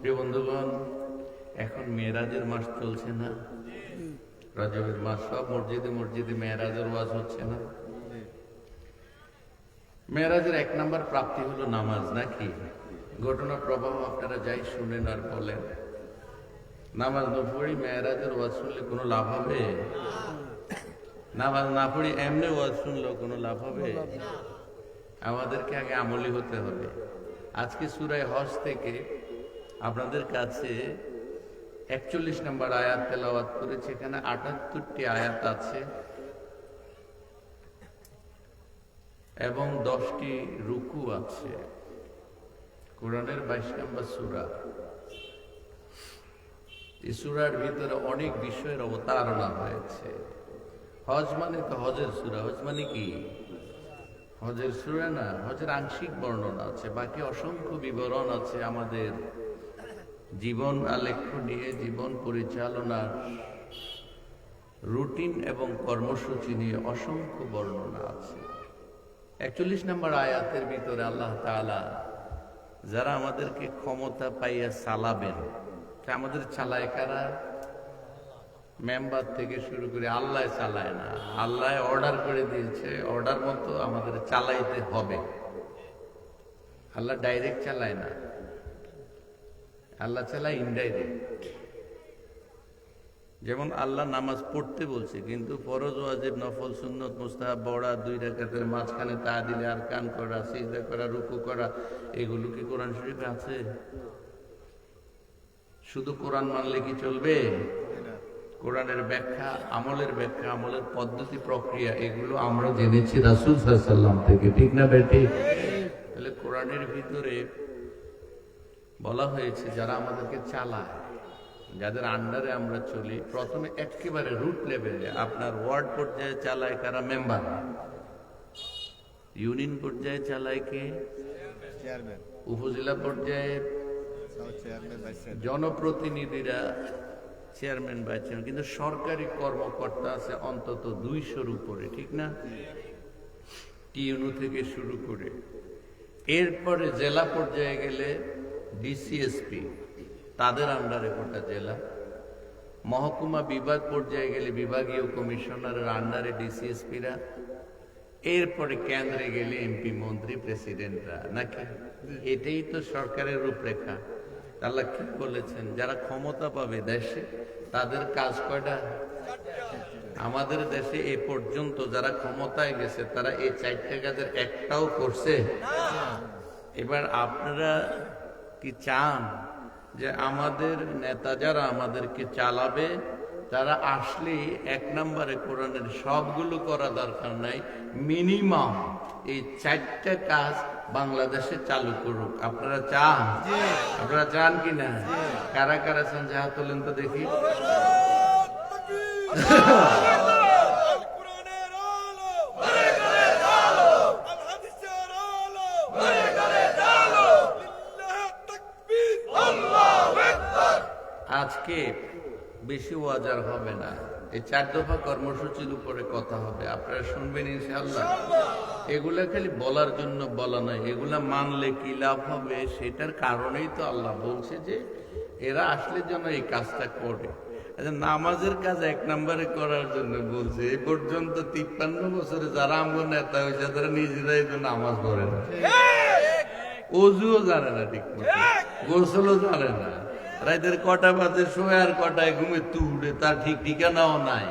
প্রিয় বন্ধুগণ, এখন মেরাজের মাস চলছে না? রজবের মাস, সব মসজিদে মসজিদে মেরাজের ওয়াজ হচ্ছে না? মেরাজের এক নাম্বার প্রাপ্তি হলো নামাজ, নাকি? ঘটনা প্রবাহ আপনারা যাই শুনেন আর বলেন। নামাজ না পড়ি মেরাজের ওয়াজ শুনলে কোনো লাভ হবে? নামাজ না পড়ি এমনি ওয়াজ শুনলেও কোনো লাভ হবে? আমাদেরকে আগে আমলি হতে হবে। আজকে সূরা হজ থেকে আপনাদের কাছে 41 নম্বর আয়াত তেলাওয়াত করেছে। এখানে 78টি আয়াত আছে এবং 10টি রুকু আছে। কোরআনের 22 নম্বর সূরা। এই সূরার ভিতরে অনেক বিষয়ের অবতারণা হয়েছে। হজ মানে তো হজের সূরা। হজ মানে কি? হজের সূরা না, হজের আংশিক বর্ণনা আছে, বাকি অসংখ্য বিবরণ আছে। আমাদের জীবন আলেখ্য নিয়ে, জীবন পরিচালনার রুটিন এবং কর্মসূচি নিয়ে অসংখ্য বর্ণনা আছে। 41 নম্বর আয়াতের ভিতরে আল্লাহ তাআলা যারা আমাদেরকে ক্ষমতা পাইয়া চালাবেন, আমাদের চালায় কারা? মেম্বার থেকে শুরু করে আল্লাহ চালায় না, আল্লাহ অর্ডার করে দিয়েছে, অর্ডার মতো আমাদের চালাইতে হবে। আল্লাহ ডাইরেক্ট চালায় না, আল্লাহ চালায় ইনডাইরেক্ট। যেমন আল্লাহ নামাজ পড়তে বলছে, কিন্তু ফরজ, ওয়াজিব, নফল, সুন্নত, মুস্তাহাব, বড়া, 2 রাকাতের মাঝখানে তাহদিলে আরকান করা, সিজদা করা, রুকু করা, এগুলো কি কোরআন শরীফে আছে? শুধু কোরআন মানলে কি চলবে? কোরআনের ব্যাখ্যা, আমলের ব্যাখ্যা, আমলের পদ্ধতি, প্রক্রিয়া, এগুলো আমরা জেনেছি রাসূল সাল্লাল্লাহু আলাইহি ওয়াসাল্লাম থেকে, ঠিক না বেটি? তাহলে কোরআনের ভিতরে বলা হয়েছে যারা আমাদেরকে চালায়, যাদের আন্ডারে আমরা চলি, প্রথমে একেবারে রুট লেভেলে আপনার ওয়ার্ড পর্যায়ে চালায় কারা? মেম্বার। ইউনিয়ন পর্যায়ে চালায় কে? চেয়ারম্যান। উপজেলা পর্যায়ে জনপ্রতিনিধিরা, চেয়ারম্যান বা চেয়ারম্যান। কিন্তু সরকারি কর্মকর্তা আছে অন্তত 200-র উপরে, ঠিক না? টিউনু থেকে শুরু করে। এরপরে জেলা পর্যায়ে গেলে ডিসিএসপি, তাদের আন্ডারে গোটা জেলা। মহকুমা বিভাগ পর্যায়ে গেলে বিভাগীয় কমিশনারের আন্ডারে ডিসিএসপিরা। এরপরে কেন্দ্রে গেলে এমপি, মন্ত্রী, প্রেসিডেন্টরা, নাকি? এটাই তো সরকারের রূপরেখা। আল্লাহ কি বলেছেন? যারা ক্ষমতা পাবে দেশে, তাদের কাজ কয়টা? আমাদের দেশে এ পর্যন্ত যারা ক্ষমতায় গেছে তারা এই 4টে কাজের একটাও করছে? এবার আপনারা কি চান যে আমাদের নেতা যারা আমাদেরকে চালাবে তারা আসলেই 1 নম্বরে কোরআনের সবগুলো করা দরকার নাই, মিনিমাম এই 4টে কাজ বাংলাদেশে চালু করুক? আপনারা চান? আপনারা চান কিনা? কারা কারা চান? যাহা তোলেন তো দেখি। আজকে বেশি ওয়াজার হবে না, এই 4 দফা কর্মসূচির উপরে কথা হবে, আপনারা শুনবেন ইনশাআল্লাহ। এগুলা খালি বলার জন্য বলা নয়, এগুলা মানলে কি লাভ হবে সেটার কারণেই তো আল্লাহ বলছে যে এরা আসলে যেন এই কাজটা করে। আচ্ছা, নামাজের কাজ 1 নম্বরে করার জন্য বলছে। এই পর্যন্ত 53 বছরে যারা আমার নেতা হয়েছে তারা নিজেরাই তো নামাজ পড়ে না, অজুও জানে না ঠিক মতো, গোসলও জানে না, রাতের কটা বাজে শোয় আর কটায় ঘুমে তুড়ে, তার ঠিক ঠিকানাও নাই।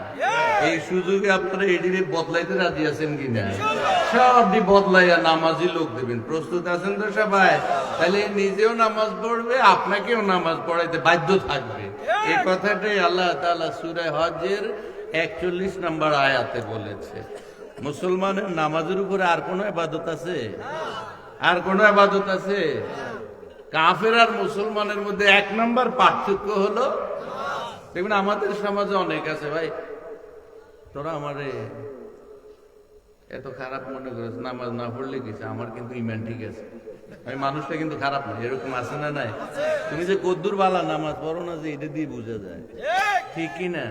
এই সুযোগে আপনারা এটিকে বদলাইতে রাজি আছেন কিনা? সবটি বদলাইয়া নামাজি লোক দেবেন। প্রস্তুত আছেন তো সবাই? তাহলে নিজেও নামাজ পড়বে, আপনাকেও নামাজ পড়াইতে বাধ্য থাকবে। এই কথাটাই আল্লাহ তাআলা সূরা হজের 41 নম্বর আয়াতে বলেছে। মুসলমানের নামাজের উপরে আর কোনো ইবাদত আছে? আর কোনো ইবাদত আছে? কাফের আর মুসলমানের মধ্যে 1 নম্বর পার্থক্য হলো, দেখুন আমাদের সমাজে অনেক আছে, ভাই তোরা আমারে এত খারাপ মনে করিস, নামাজ না পড়লে কিছু, আমার কিন্তু ইমান ঠিক আছে, আমি মানুষটা কিন্তু খারাপ না, এরকম আছে না? নাই? তুমি যে কদ্দুর বালা নামাজ পড়ো না, যে এটা দিয়ে বোঝা যায়, ঠিক কি না?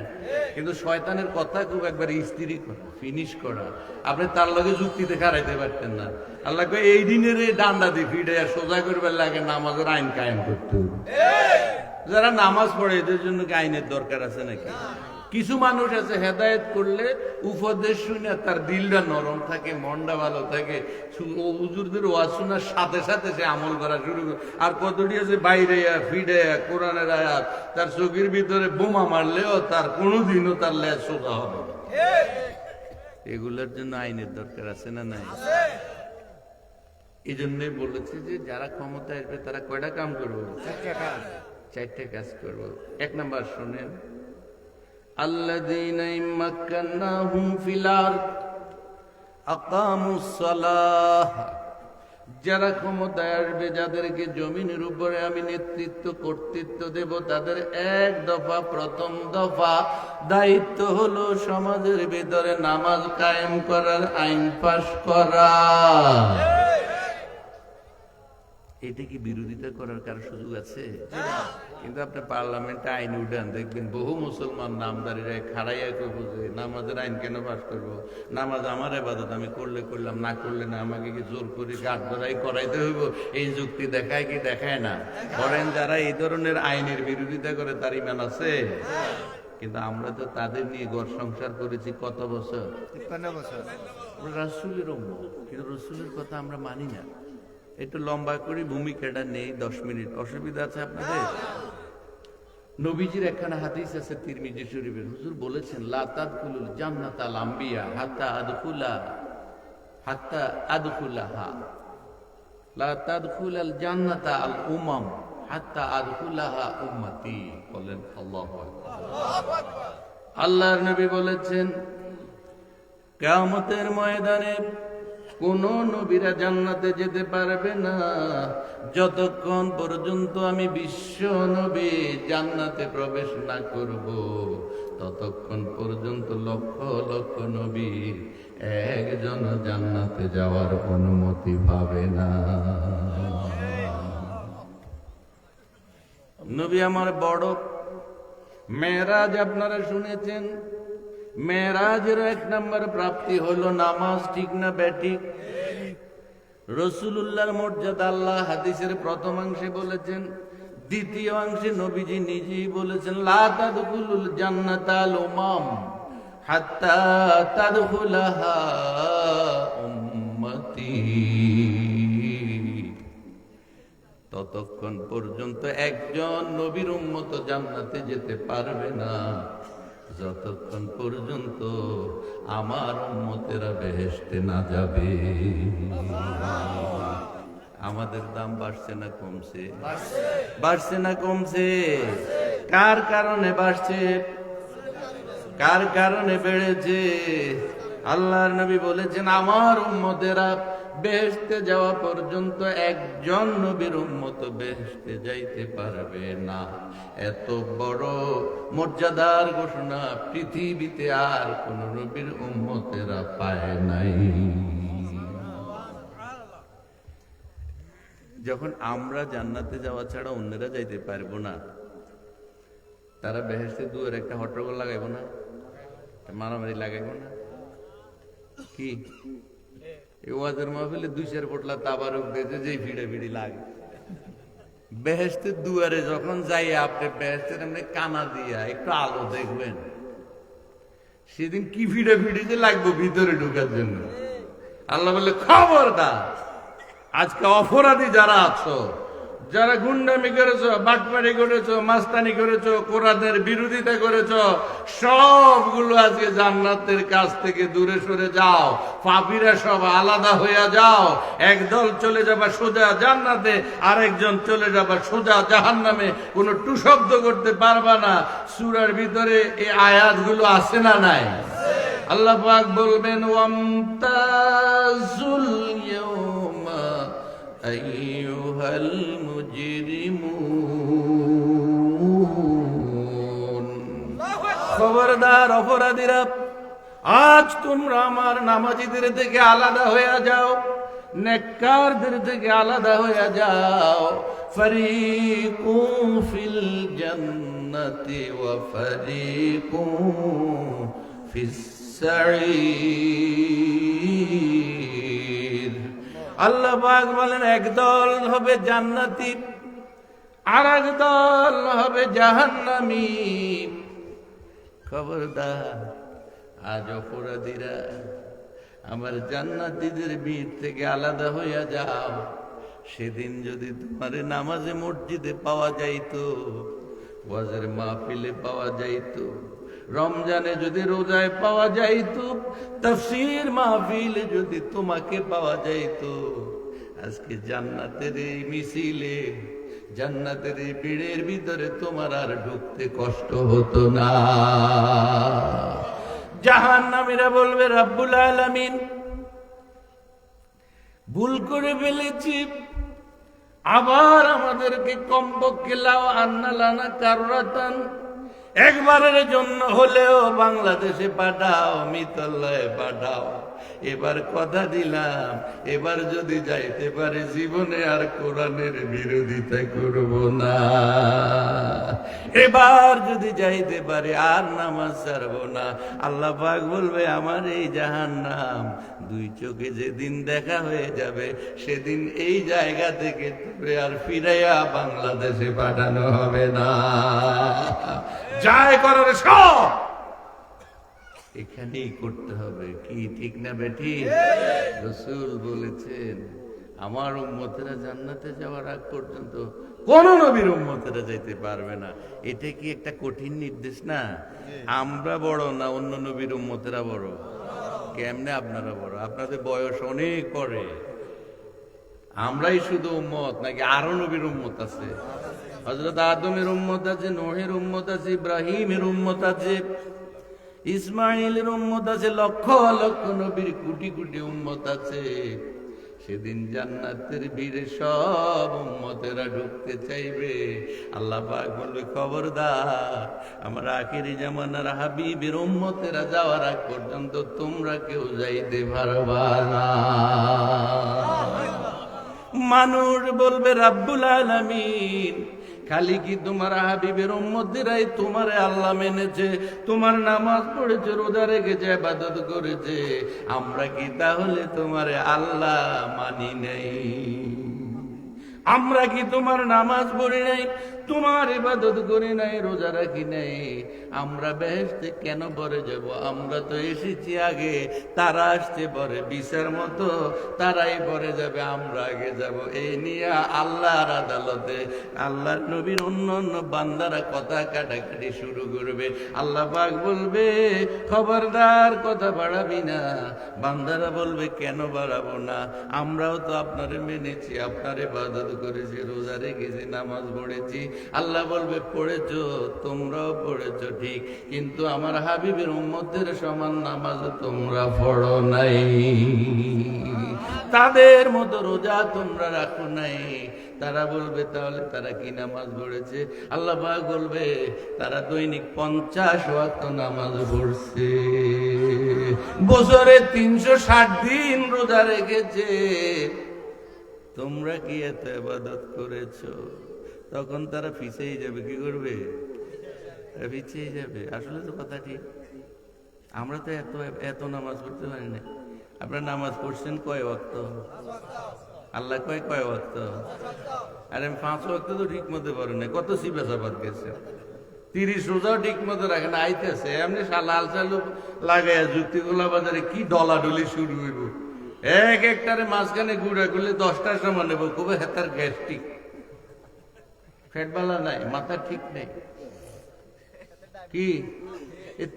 কিন্তু শয়তানের কথা খুব একবার স্ত্রী ফিনিশ করা, আপনি তার লগে যুক্তিতে খারাইতে পারতেন না। আল্লাহ এই দিনের এই ডান্ডা দিয়ে ফিরে সোজা করবার লাগে নামাজের আইন কায়েম করতে হবে। যারা নামাজ পড়ে এদের জন্য কি আইনের দরকার আছে নাকি? কিছু মানুষ আছে হেদায়েত করলে উপদেশ শুনে তার দিলটা নরম থাকে, মনটা ভালো থাকে, হুজুরদের ওয়াজ শোনার সাথে সাথে সে আমল করা শুরু করে। আর কতটি আছে বাইরে ফিডে কোরআনের আয়াত তার চোখের ভিতরে বোমা মারলেও তার কোনোদিনও তার লেজ সোজা হবে না। এগুলোর জন্য আইনের দরকার আছে না নাই? এই জন্যই বলেছি যে যারা ক্ষমতা আসবে তারা কয়টা কাম করবো? চারটা কাজ করবো। এক নাম্বার শোনেন, আল্লাযীনা ইম্মাক্কান্নাহুম ফিল আরদ আকামুস সালাহ। যারা ক্ষমতায় আসবে, যাদেরকে জমিনের উপরে আমি নেতৃত্ব কর্তৃত্ব দেব, তাদের এক দফা প্রথম দফা দায়িত্ব হলো সমাজের ভিতরে নামাজ কায়েম করার, আইন পাশ করা। এটা কি বিরোধিতা করার কারো সুযোগ আছে? কিন্তু আপনি পার্লামেন্টে আইন উঠান, দেখবেন বহু মুসলমান নামদারিরা খাড়াইয়া করবো যে নামাজের আইন কেন পাস করবো? নামাজ আমার ইবাদত, আমি করলে করলাম, না করলে না, আমাকে কি জোর করে গাছ ধরাই করাইতে হইব? এই যুক্তি দেখায় কি দেখায় না? করেন যারা এই ধরনের আইনের বিরোধিতা করে তার ইমান আছে? কিন্তু আমরা তো তাদের নিয়ে ঘর সংসার করেছি কত বছর? 53 বছর। রাসূলের উম্মত, কিন্তু রাসূলের কথা আমরা মানি না। একটু লম্বা করে ভূমিকাটা নেই, 10 মিনিট। অসুবিধা আছে আপনাদের? নবীজির একখানা হাদিস আছে তিরমিজি শরীফের। হুজুর বলেছেন, লা তাদখুলুল জান্নাতাল আম্বিয়া হাত্তা আদখুলাহা, লা তাদখুলাল জান্নাতা আল উমাম হাত্তা আদখুলাহা উম্মতি। বলেন আল্লাহু আকবার। আল্লাহর নবী বলেছেন, কিয়ামতের ময়দানে কোন নবীরা জান্নাতে যেতে পারবে না যতক্ষণ পর্যন্ত আমি বিশ্ব নবী জান্নাতে প্রবেশ না করব। ততক্ষণ পর্যন্ত লক্ষ লক্ষ নবীর একজন জান্নাতে যাওয়ার অনুমতি পাবে না। নবী আমার বড়। মেরাজ আপনারা শুনেছেন, মেরাজের 1 নম্বর প্রাপ্তি হলো নামাজ, ঠিক না ব্যাঠিক? রাসূলুল্লাহর মর্যাদা আল্লাহ হাদিসের প্রথম অংশে বলেছেন, দ্বিতীয় অংশে নবীজি নিজেই বলেছেন, লা তাদখুলুল জান্নাতাল উমাম হাত্তা তাদখুলাহা উম্মতি। ততক্ষণ পর্যন্ত একজন নবীর উম্মত জান্নাতে যেতে পারবে না যতক্ষণ পর্যন্ত আমার উম্মতেরা বেহেশতে না যাবে। আমাদের দাম বাড়ছে না কমছে? বাড়ছে না কমছে? কার কারণে বাড়ছে? কার কারণে বেড়েছে? আল্লাহর নবী বলেছেন, আমার উম্মতেরা বেহেশতে যাওয়া পর্যন্ত একজন নবীর উম্মত বেহেশতে যাইতে পারবে না। এত বড় মর্যাদার ঘোষণা পৃথিবীতে আর কোন নবীর উম্মতেরা পায় নাই। যখন আমরা জান্নাতে যাওয়া ছাড়া অন্যরা যাইতে পারবো না, তারা বেহেশতে দুয়ারে একটা হট্টগোল লাগাইবো না? মারামারি লাগাইবো না? কি ওয়াজের মাহফিলে 2-4 পোটলা তাবারক দিয়েছে, যেই ভিড়ে ভিড়ি লাগে। বেহেশতের দুয়ারে যখন যাই, আপনি বেহেশতের এমনি কানা দিয়া একটু আলো দেখবেন, সেদিন কি ভিড়ে ভিড়ি যে লাগবে ভিতরে ঢুকার জন্য। আল্লাহ বলে, খবরদার, আজকে অপরাধী যারা আছো, যারা গুন্ডামি করেছো, বাটপারি করেছো, মাস্তানি করেছো, কোরআনের বিরোধিতা করেছো, সবগুলো আজকে জান্নাতের কাছ থেকে দূরে সরে যাও। পাপীরা সব আলাদা হইয়া যাও। একদল চলে যাবা সোজা জান্নাতে, আরেকজন চলে যাবা সোজা জাহান্নামে। কোনো টু শব্দ করতে পারবা না। সূরার ভিতরে এই আয়াতগুলো আছে না নাই? আল্লাহ পাক বলবেন, ওয়ামতাজুল ইয়াউমা আইয়ুহাল মুজরিমুন। খবরদার অপরাধীরা, আজ তোমরা আমার নামাজীদের থেকে আলাদা হয়ে যাও, নেককারদের থেকে আলাদা হয়ে যাও। ফারিকুম ফিল জান্নাতি ওয়া ফারিকুম ফিস সাঈর। আল্লাহ পাক বলেন, একদল হবে জান্নাতি, আর এক দল হবে জাহান্নামী। খবরদার, আজ অপরাধীরা আমার জান্নাতীদের ভিড় থেকে আলাদা হইয়া যাও। সেদিন যদি তোমার নামাজে মসজিদে পাওয়া যাইতো, ওয়াজের মাহফিলে পাওয়া যাইতো, রমজানে যদি রোজায় পাওয়া যাইতো, তাফসীর মাহফিলে যদি তোমাকে পাওয়া যাইতো, আজকে জান্নাতের এই মিছিলে, জান্নাতের এই ভিড়ের ভিতরে তোমার আর ঢুকতে কষ্ট হতো না। জাহান্নামীরা বলবে, রব্বুল আলামিন, ভুল করে ফেলেছি, আবার আমাদেরকে কমপক্ষে লাও আন্না লানা কাররাতান, একবারের জন্য হলেও বাংলাদেশে পাঠাও, মিতল্লায় পাঠাও। এবার কথা দিলাম, এবার যদি যাইতে পারে জীবনে আর কোরআনের বিরোধিতা করব না। এবার যদি যাইতে পারে আর নামাজ ছাড়ব না। আল্লাহ পাক বলবে, আমার এই জাহান্নাম দুই চোখে যেদিন দেখা হয়ে যাবে, সেদিন এই জায়গা থেকে তোরে আর ফিরাইয়া বাংলাদেশে পাঠানো হবে না। যায় করার সব এখানেই করতে হবে। কি ঠিক না বেঠি? রাসূল বলেছেন, আমার উম্মতেরা জান্নাতে যাওয়ার আগ পর্যন্ত কোন নবীর উম্মতেরা যাইতে পারবে না। এটা কি একটা কঠিন নির্দেশ না? আমরা বড় না অন্য নবীর উম্মতেরা বড়? কেমনে আপনারা বড়? আপনাদের বয়স অনেক পরে। আমরাই শুধু উম্মত নাকি আরো নবীর উম্মত আছে? হযরত আদমের উম্মত আছে, নূহের উম্মত আছে, ইব্রাহিমের উম্মত আছে, ইসমাইলের উম্মত আছে, লক্ষ লক্ষ নবীর কোটি কোটি উম্মত আছে। সেদিন জান্নাতের ভিড়ে সব উম্মতেরা ঢুকতে চাইবে। আল্লাহ পাক বলবে, খবরদার, আমার আখিরি জামানার হাবিবের উম্মতেরা যাওয়ার আগ পর্যন্ত তোমরা কেউ যাইতে পারবা না। মানুষ বলবে, রব্বুল আলামিন, খালি কি তোমার হাবিবের উম্মতেরাই তোমারে আল্লাহ মেনেছে, তোমার নামাজ পড়েছে, রোজা রেখেছে, ইবাদত করেছে? আমরা কি তাহলে তোমারে আল্লাহ মানি নাই? আমরা কি তোমার নামাজ পড়ি নাই, তোমার ইবাদত করি নাই, রোজা রাখি নাই? আমরা বেহেশতে কেন পরে যাব? আমরা তো এসেছি আগে, তারা আসছে পরে। বিচার মতো তারাই পরে যাবে, আমরা আগে যাব। এই নিয়ে আল্লাহর আদালতে আল্লাহর নবীর অন্য অন্য বান্দারা কথা কাটাকাটি শুরু করবে। আল্লাহ পাক বলবে, খবরদার, কথা বাড়াবি না। বান্দারা বলবে, কেন বাড়াবো না? আমরাও তো আপনারে মেনেছি, আপনার ইবাদত করেছি, রোজা রেখেছি, নামাজ পড়েছি। আল্লাহ বলবে, পড়েছো, তোমরাও পড়েছো ঠিক, কিন্তু আমার হাবিবের উম্মতের সমান নামাজ তোমরা পড়ো নাই, তাদের মতো রোজা তোমরা রাখো নাই। তারা বলবে, তাহলে তারা কি নামাজ পড়েছে? আল্লাহ পাক বলবে, তারা দৈনিক 50 ওয়াক্ত নামাজ পড়ছে, বছরে 360 দিন রোজা রেখেছে। তোমরা কি এত ইবাদত করেছো? তখন তারা পিছিয়ে যাবে। কি করবে? পিছিয়ে যাবে। আসলে তো কথা ঠিক। আমরা তো এত এত নামাজ পড়তে পারি না। আপনারা নামাজ পড়ছেন কয় ওয়াক্ত? আল্লাহ কয় কয় ওয়াক্ত? আরে 5 ওয়াক্ত তো ঠিক মতো পড়ে না। কত সিবাসাবাদ গেছে, 30 রোজাও ঠিক মতো রাখে না। আইতেছে এমনি লাল চালু লাগাইয়া যুক্তিগুলা বাজারে কি ডলাডলি শুরু হইব। এক একটারে মাঝখানে গুড়া করলে 10টার সমান নেব। খুবই হেতার গ্যাস্ট্রিক, ফেটবালা নাই, মাথা ঠিক নেই। কি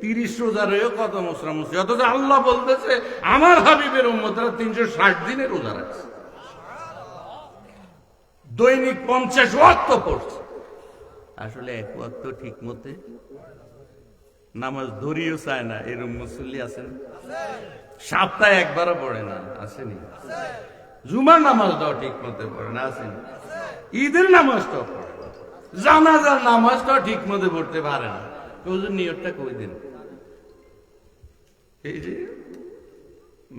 30 রোজা রয়েও কত মুসরামুসি, অথচ আল্লাহ বলতেছে আমার হাবিবের উম্মতরা 360 দিনে রোজা রাখছে, দৈনিক 50 ওয়াক্ত পড়ছে। আসলে এক ওয়াক্ত ঠিক মতে নামাজ ধরিও চায় না, এরকম মুসল্লি আছেন? সপ্তাহে একবারও পড়ে না, আসেনি? জুমার নামাজটাও ঠিক মতে পড়ে না, আসেনি? ঈদের নামাজটাও পড়ে না, জানাজার নামাজটাও ঠিক মতে পড়তে পারে না। হুজুর নিয়তটা কই দিন। এই যে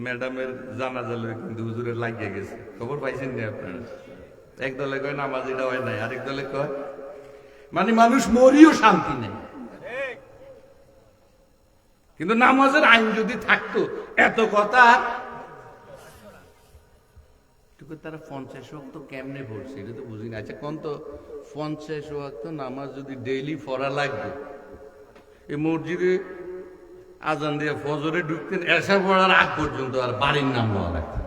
ম্যাডামের জানাজা লয়ে কিন্তু হুজুরের লাগিয়ে গেছে, খবর পাইছেন নি আপনারা? এক দলে কয় নামাজিটা হয় নাই, আরেক দলে কয় মানে মানুষ মরিও শান্তি নেই। কিন্তু নামাজের আইন যদি থাকতো এত কথা তারা 50 ওয়াক্ত কেমনে পড়ছে এটা তো বুঝি না। আচ্ছা কোন তো 50 ওয়াক্ত নামাজ যদি ডেইলি পড়া লাগবে, এই মসজিদে আজান দিয়ে ফজরে ঢুকতেন, এসা পড়ার আগ পর্যন্ত আর বাড়ির নাম নেওয়া লাগতো,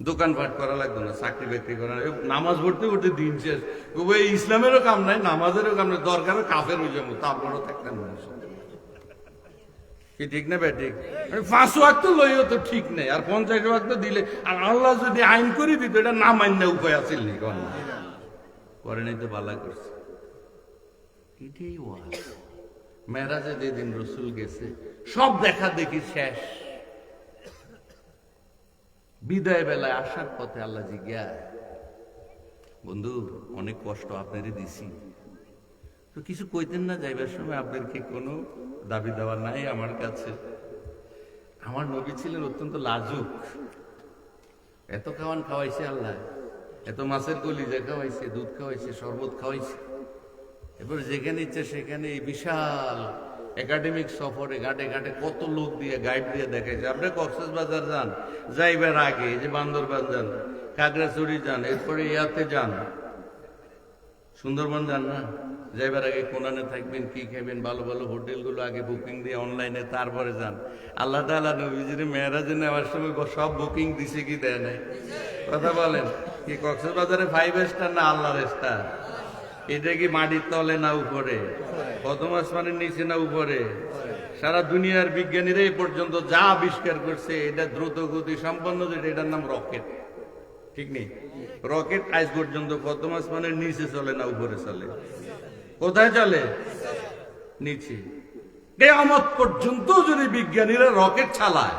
দোকানপাট করা লাগতো না, চাকরি বাকরি করা, নামাজ পড়তে পড়তে দিন শেষ। এই ইসলামেরও কাম নাই, নামাজেরও কাম নাই, দরকারও কাফের হয়ে যাবো, তারপরও থাকতেন মানুষ। কি ঠিক না ভাই? ঠিক। 5 ওয়াক্ত লইও তো ঠিক নেই, আর 50 ওয়াক্ত দিলে, আর আল্লাহ যদি আইন করে দিত এটা না মান্য উপায় আছিল নি? করে নাই তো বালা করছে। এটাই ওয়াজ। মেরাজে যেদিন রসুল গেছে সব দেখা দেখি শেষ, বিদায় বেলায় আসার পথে আল্লাহ জিজ্ঞা, বন্ধু অনেক কষ্ট আপনারই দিছি, তো কিছু কইতেন না যাইবার সময়? আপনার কি কোনো দাবি দেওয়া নাই আমার কাছে? আমার নবী ছিলেন অত্যন্ত লাজুক, এত খাওয়ান খাওয়াইছে আল্লাহ, এত মাছের কলিজা খাওয়াইছে, দুধ খাওয়াইছে, শরবত খাওয়াইছে, এবার যেখানে ইচ্ছে সেখানে এই বিশাল একাডেমিক সফরে ঘাটে ঘাটে কত লোক দিয়ে গাইড দিয়ে দেখাইছে। আপনি কক্সবাজার যান, যাইবার আগে যে বান্দরবান যান, খাগড়াছড়ি যান, এরপরে ইয়াতে যান, সুন্দরবন যান না, যাইবার আগে কোনানে থাকবেন, কি খাবেন, ভালো ভালো হোটেলগুলো আগে বুকিং দিয়ে অনলাইনে, তারপরে যান। আল্লাহ তাআলা নবীজির মেরাজে নেওয়ার সময় সব বুকিং দিছে কি দেয় নাই? কথা বলেন, কি কক্সবাজারে 5 স্টার না আল্লাহর স্টার? এটা কি মাটির তলে না উপরে? প্রথম আসমানের নিচে না উপরে? সারা দুনিয়ার বিজ্ঞানীরা এই পর্যন্ত যা আবিষ্কার করছে এটা দ্রুত গতি সম্পন্ন, যেটা এটার নাম রকেট, ঠিক নেই? রকেট আজ পর্যন্ত প্রথম আসমানের নিচে চলে না উপরে চলে? কোথায় চলে? নিচে। কিয়ামত পর্যন্ত যদি বিজ্ঞানীরা রকেট চালায়,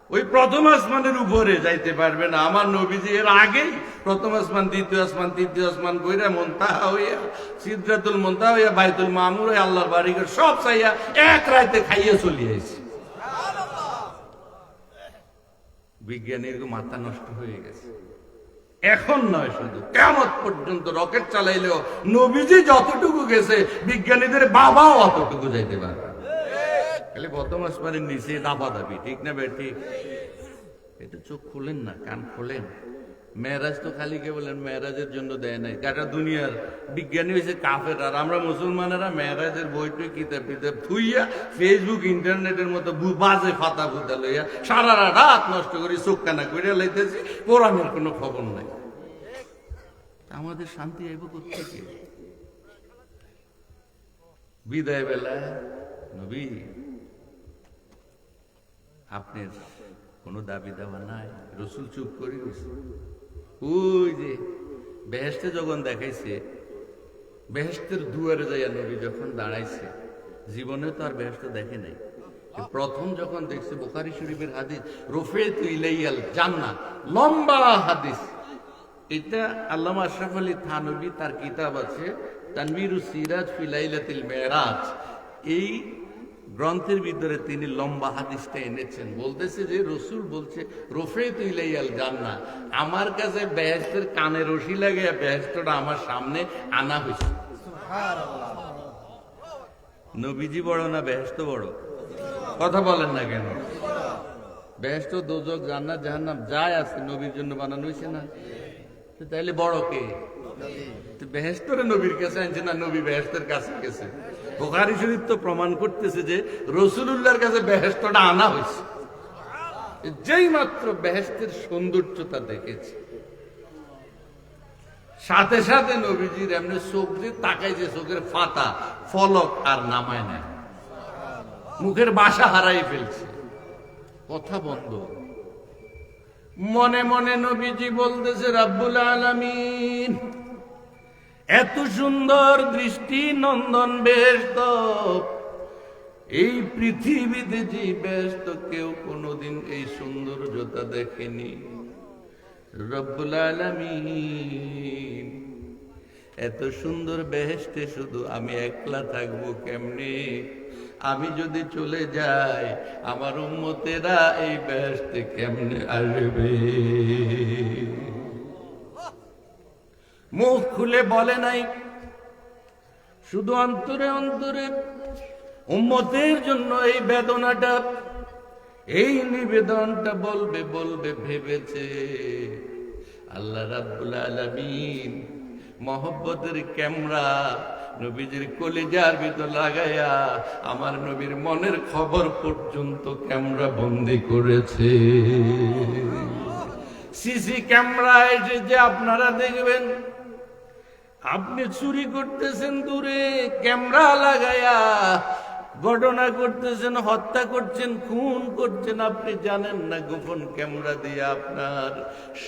ওই প্রথম আসমানের উপরে যাইতে পারবে না। আমার নবীজি এর আগেই প্রথম আসমান, দ্বিতীয় আসমান, তৃতীয় আসমান কইরা মুনতাহা হইয়া, সিদরাতুল মুনতাহা হইয়া, বাইতুল মামুর হইয়া, আল্লাহর বাড়িঘর সব চাইয়া এক রাতে খাইয়া চলিয়ে আইছে। বিজ্ঞানীর মাথা নষ্ট হয়ে গেছে। এখন নয়, শুধু কিয়ামত পর্যন্ত রকেট চালাইলেও নবীজি যতটুকু গেছে বিজ্ঞানীদের বাবাও অতটুকু যাইতে পারবে। খালি প্রথম আসমানের নিচে দাবা দাবি, ঠিক না ভাই? ঠিক। এটা চোখ খুলেন না, কান খোলেন। মেরাজ তো খালি কে বলেন মেরাজের জন্য দেয় নাই, কাটা দুনিয়ার বিজ্ঞানী হয়েছে কাফের, আর আমরা মুসলমানেরা মেরাজের বইটই কিতাব কিতাব থুইয়া ফেসবুক ইন্টারনেটের মতো বাজে ফাতা ফুতা লইয়া সারা রাত নষ্ট করি, চোখ কানা কইরা লাইতেছি, কোরআনের কোনো খবর নাই। আমাদের শান্তি আইব কোত্থেকে? বিদায় বেলা নবী আপনার কোনো দাবি দেওয়া নাই। রসুল চুপ করে গেছে। ওই যে বেহেশতে যখন দেখাইছে, বেহেশতের দুয়ারে যাইয়া নবী যখন দাঁড়াইছে, জীবনে তো আর বেহেশত দেখে নাই, প্রথম যখন দেখছে, বুখারী শরীফের হাদিস, রফিআতু ইলাইয়াল জান্নাহ, লম্বা হাদিস। এটা আল্লামা আশরাফ আলী থানভী তার কিতাব আছে তানবীরুস সিরাজ ফি লাইলাতিল মেরাজ, এই গ্রন্থের ভিতরে তিনি লম্বা হাদিসটা এনেছেন। বলতেছে যে রসুল বলছে রফিআতু ইলাইয়াল জান্নাহ, আমার কাছে বেহেশতের কানে রশি লাগে বেহেশতটা আমার সামনে আনা হয়েছে। নবীজি বড় না বেহেশত বড়? কথা বলেন না কেন? বেহেশত, দোজখ, জান্নাত, জাহান্নাম যাই আছে নবীর জন্য বানানো হয়েছে না? তাইলে বড় কে? বেহেশতরে নবীর কাছে আনছে না নবী বেহেশতের কাছে গেছে? বুখারী শরীফ তো প্রমাণ করতেছে যে রাসূলুল্লাহর কাছে বেহেশতটা আনা হয়েছে। যেই মাত্র বেহেশতের সৌন্দর্যতা দেখেছে, সাথে সাথে নবীজির এমনি চোখ দিয়ে তাকাইছে, চোখের ফাতা ফলক আর নামায় নাই, মুখের বাসা হারাই ফেলছে, কথা বন্ধ। মনে মনে নবীজি বলতেছে, রব্বুল আলামিন, এত সুন্দর দৃষ্টি নন্দন বেহেশত, এই পৃথিবীতে যে বেহেশত কেউ কোনোদিন এই সৌন্দর্যতা দেখেনি। রব্বুল আলামিন, এত সুন্দর বেহেশতে শুধু আমি একলা থাকবো কেমনে? আমি যদি চলে যাই আমার উম্মতেরা এই বেহেশতে কেমনে আসবে? মুখ খুলে বলে নাই, শুধু অন্তরে অন্তরে উম্মতের জন্য এই বেদনাটা, এই নিবেদনটা বলবে বলবে ভেবেছে আল্লাহ রাব্বুল আলামিন মহব্বতের ক্যামেরা নবীজির কলিজার ভিতর লাগাইয়া আমার নবীর মনের খবর পর্যন্ত ক্যামেরা বন্দি করেছে। সিসি ক্যামেরায় যে আপনারা দেখবেন আপনি চুরি করতেছেন দূরে ক্যামেরা লাগাইয়া, ঘটনা করতেছেন, হত্যা করছেন, খুন করছেন, আপনি জানেন না গোপন ক্যামেরা দিয়ে আপনার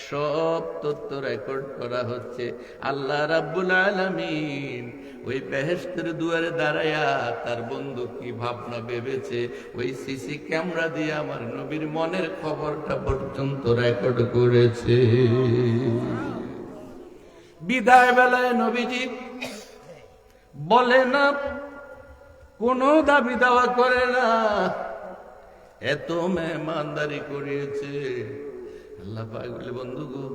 সব তথ্য রেকর্ড করা হচ্ছে। আল্লাহ রাব্বুল আলামিন ওই বেহেশতের দুয়ারে দাঁড়ায়া তার বন্ধু কি ভাবনা ভেবেছে, ওই সিসি ক্যামেরা দিয়ে আমার নবীর মনের খবরটা পর্যন্ত রেকর্ড করেছে। বিদায় বেলায় নবীজি বলে না, কোন দাবি দাওয়া করে না, এত মেহমানদারি করিয়েছে। আল্লাহ পাক বলে, বন্ধু গো,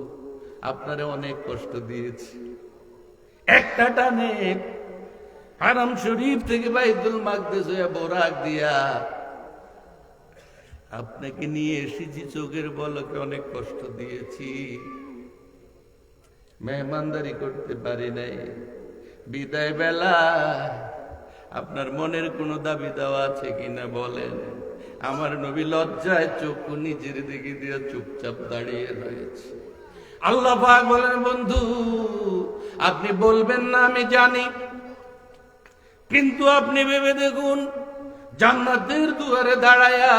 আপনারে অনেক কষ্ট দিয়েছি, একটা টানে হারাম শরীফ থেকে বাইতুল মাকদিস হয়ে বোরাক দিয়া আপনাকে নিয়ে এসেছি, চোখের পলকে অনেক কষ্ট দিয়েছি, মেহমানদারি করতে পারি নাই। বিদায় বেলা আপনার মনের কোনো দাবি দেওয়া আছে কিনা বলেন। আমার নবী লজ্জায় চক্ষু নিজের দিকে দিয়ে চুপচাপ দাঁড়িয়ে রয়েছে। আল্লাহ পাক বলেন, বন্ধু আপনি বলবেন না আমি জানি, কিন্তু আপনি ভেবে দেখুন, জান্নাতের দুয়ারে দাঁড়ায়া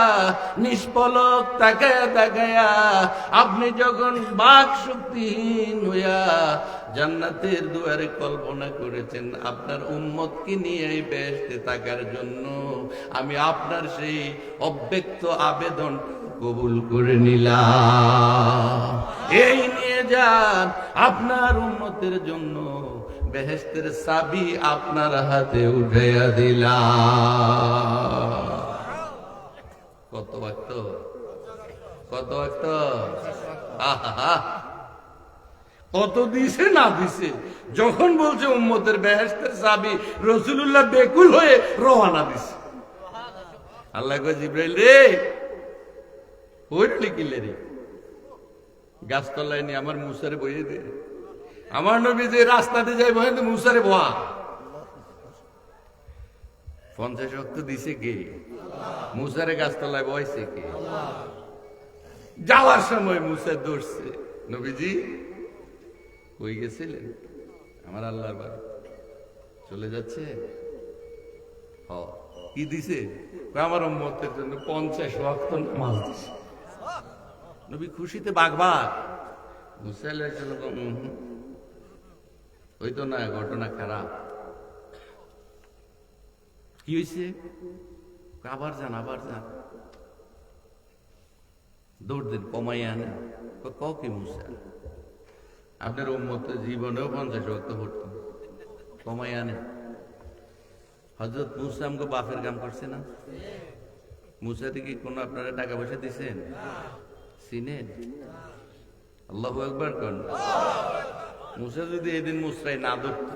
নিষ্পলক তাকায়া তাকায়া আপনি যখন বাক শক্তিহীন হইয়া জান্নাতের দুয়ারে কল্পনা করেছেন আপনার উম্মতকে নিয়ে এই বেহেশতে থাকার জন্য, আমি আপনার সেই অব্যক্ত আবেদন কবুল করে নিলাম। এই নিয়ে যান, আপনার উম্মতের জন্য বেহেশতের চাবি আপনার হাতে উঠাইয়া দিলাম। কত ওয়াক্ত, কত ওয়াক্ত, আহা কত দিছে না দিছে। যখন বলছে উম্মতের বেহেশতের চাবি, রাসূলুল্লাহ বেকুল হয়ে রওনা দিছে। আল্লাহ কয়, জিবরাইল রে, ওইটা কিলে রে, গাছতলায় নিয়ে আমার মুসারে বইয়ে দে। আমার নবী যে রাস্তাতে যাই বহে মুসারে বহা। 50 ওয়াক্ত দিছে কে? মুসারে গাছতলায় বয়সে কে? যাওয়ার সময় মুসা দৌড়ছে, নবীজি কই গেছিলেন? আমার আল্লাহর বাড়ি। চলে যাচ্ছে? কি দিছে? আমার উম্মতের জন্য 50 ওয়াক্ত নামাজ দিছে। নবী খুশিতে বাগবাগ। মুসা আলাইহিস সালাম ওই তো না, ঘটনা খারাপ। কি হয়েছে? আবার যান, আবার যান, দৌড় দিন, কমাই আনে। কি মুসা, আপনার উম্মতের জীবনেও 50 ওয়াক্ত পড়তো, কমাই আনে। হযরত মুসা আমাকে বাপের কাম করছে না? মুসা থেকে কোনো আপনারা টাকা পয়সা দিচ্ছেন? চিনেন? আল্লাহু আকবার কোন। মুসা যদি এদিন মুসরাই না ধরত,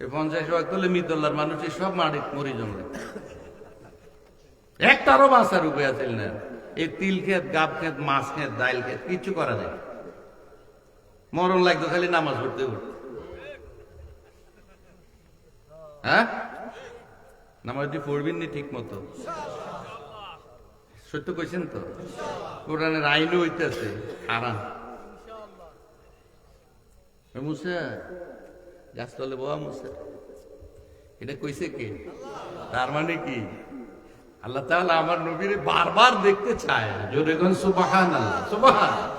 এই 50 ওয়াক্ত হলে মিতল্লার মানুষ সব মারি মরি জমে, একটারও বাঁচার উপায় আছে না। এই তিল খেত, গাব খেত, মাছ খেত, ডাইল খেত, কিচ্ছু করা যায়। মরণ লাগতো খালি নামাজ পড়তে পড়তে। হ্যাঁ, নামাজটি পড়বেন নি ঠিক মতো? সত্য কইছেন তো? কোরআনের আইনও হইতেছে হারাম। মুসা গাছতলে বাবা মুসা, এটা কইছে কে? তার মানে কি আল্লাহ তাআলা আমার নবীরে বারবার দেখতে চায়। জোরে কোন সুবহানাল্লাহ, সুবহানাল্লাহ।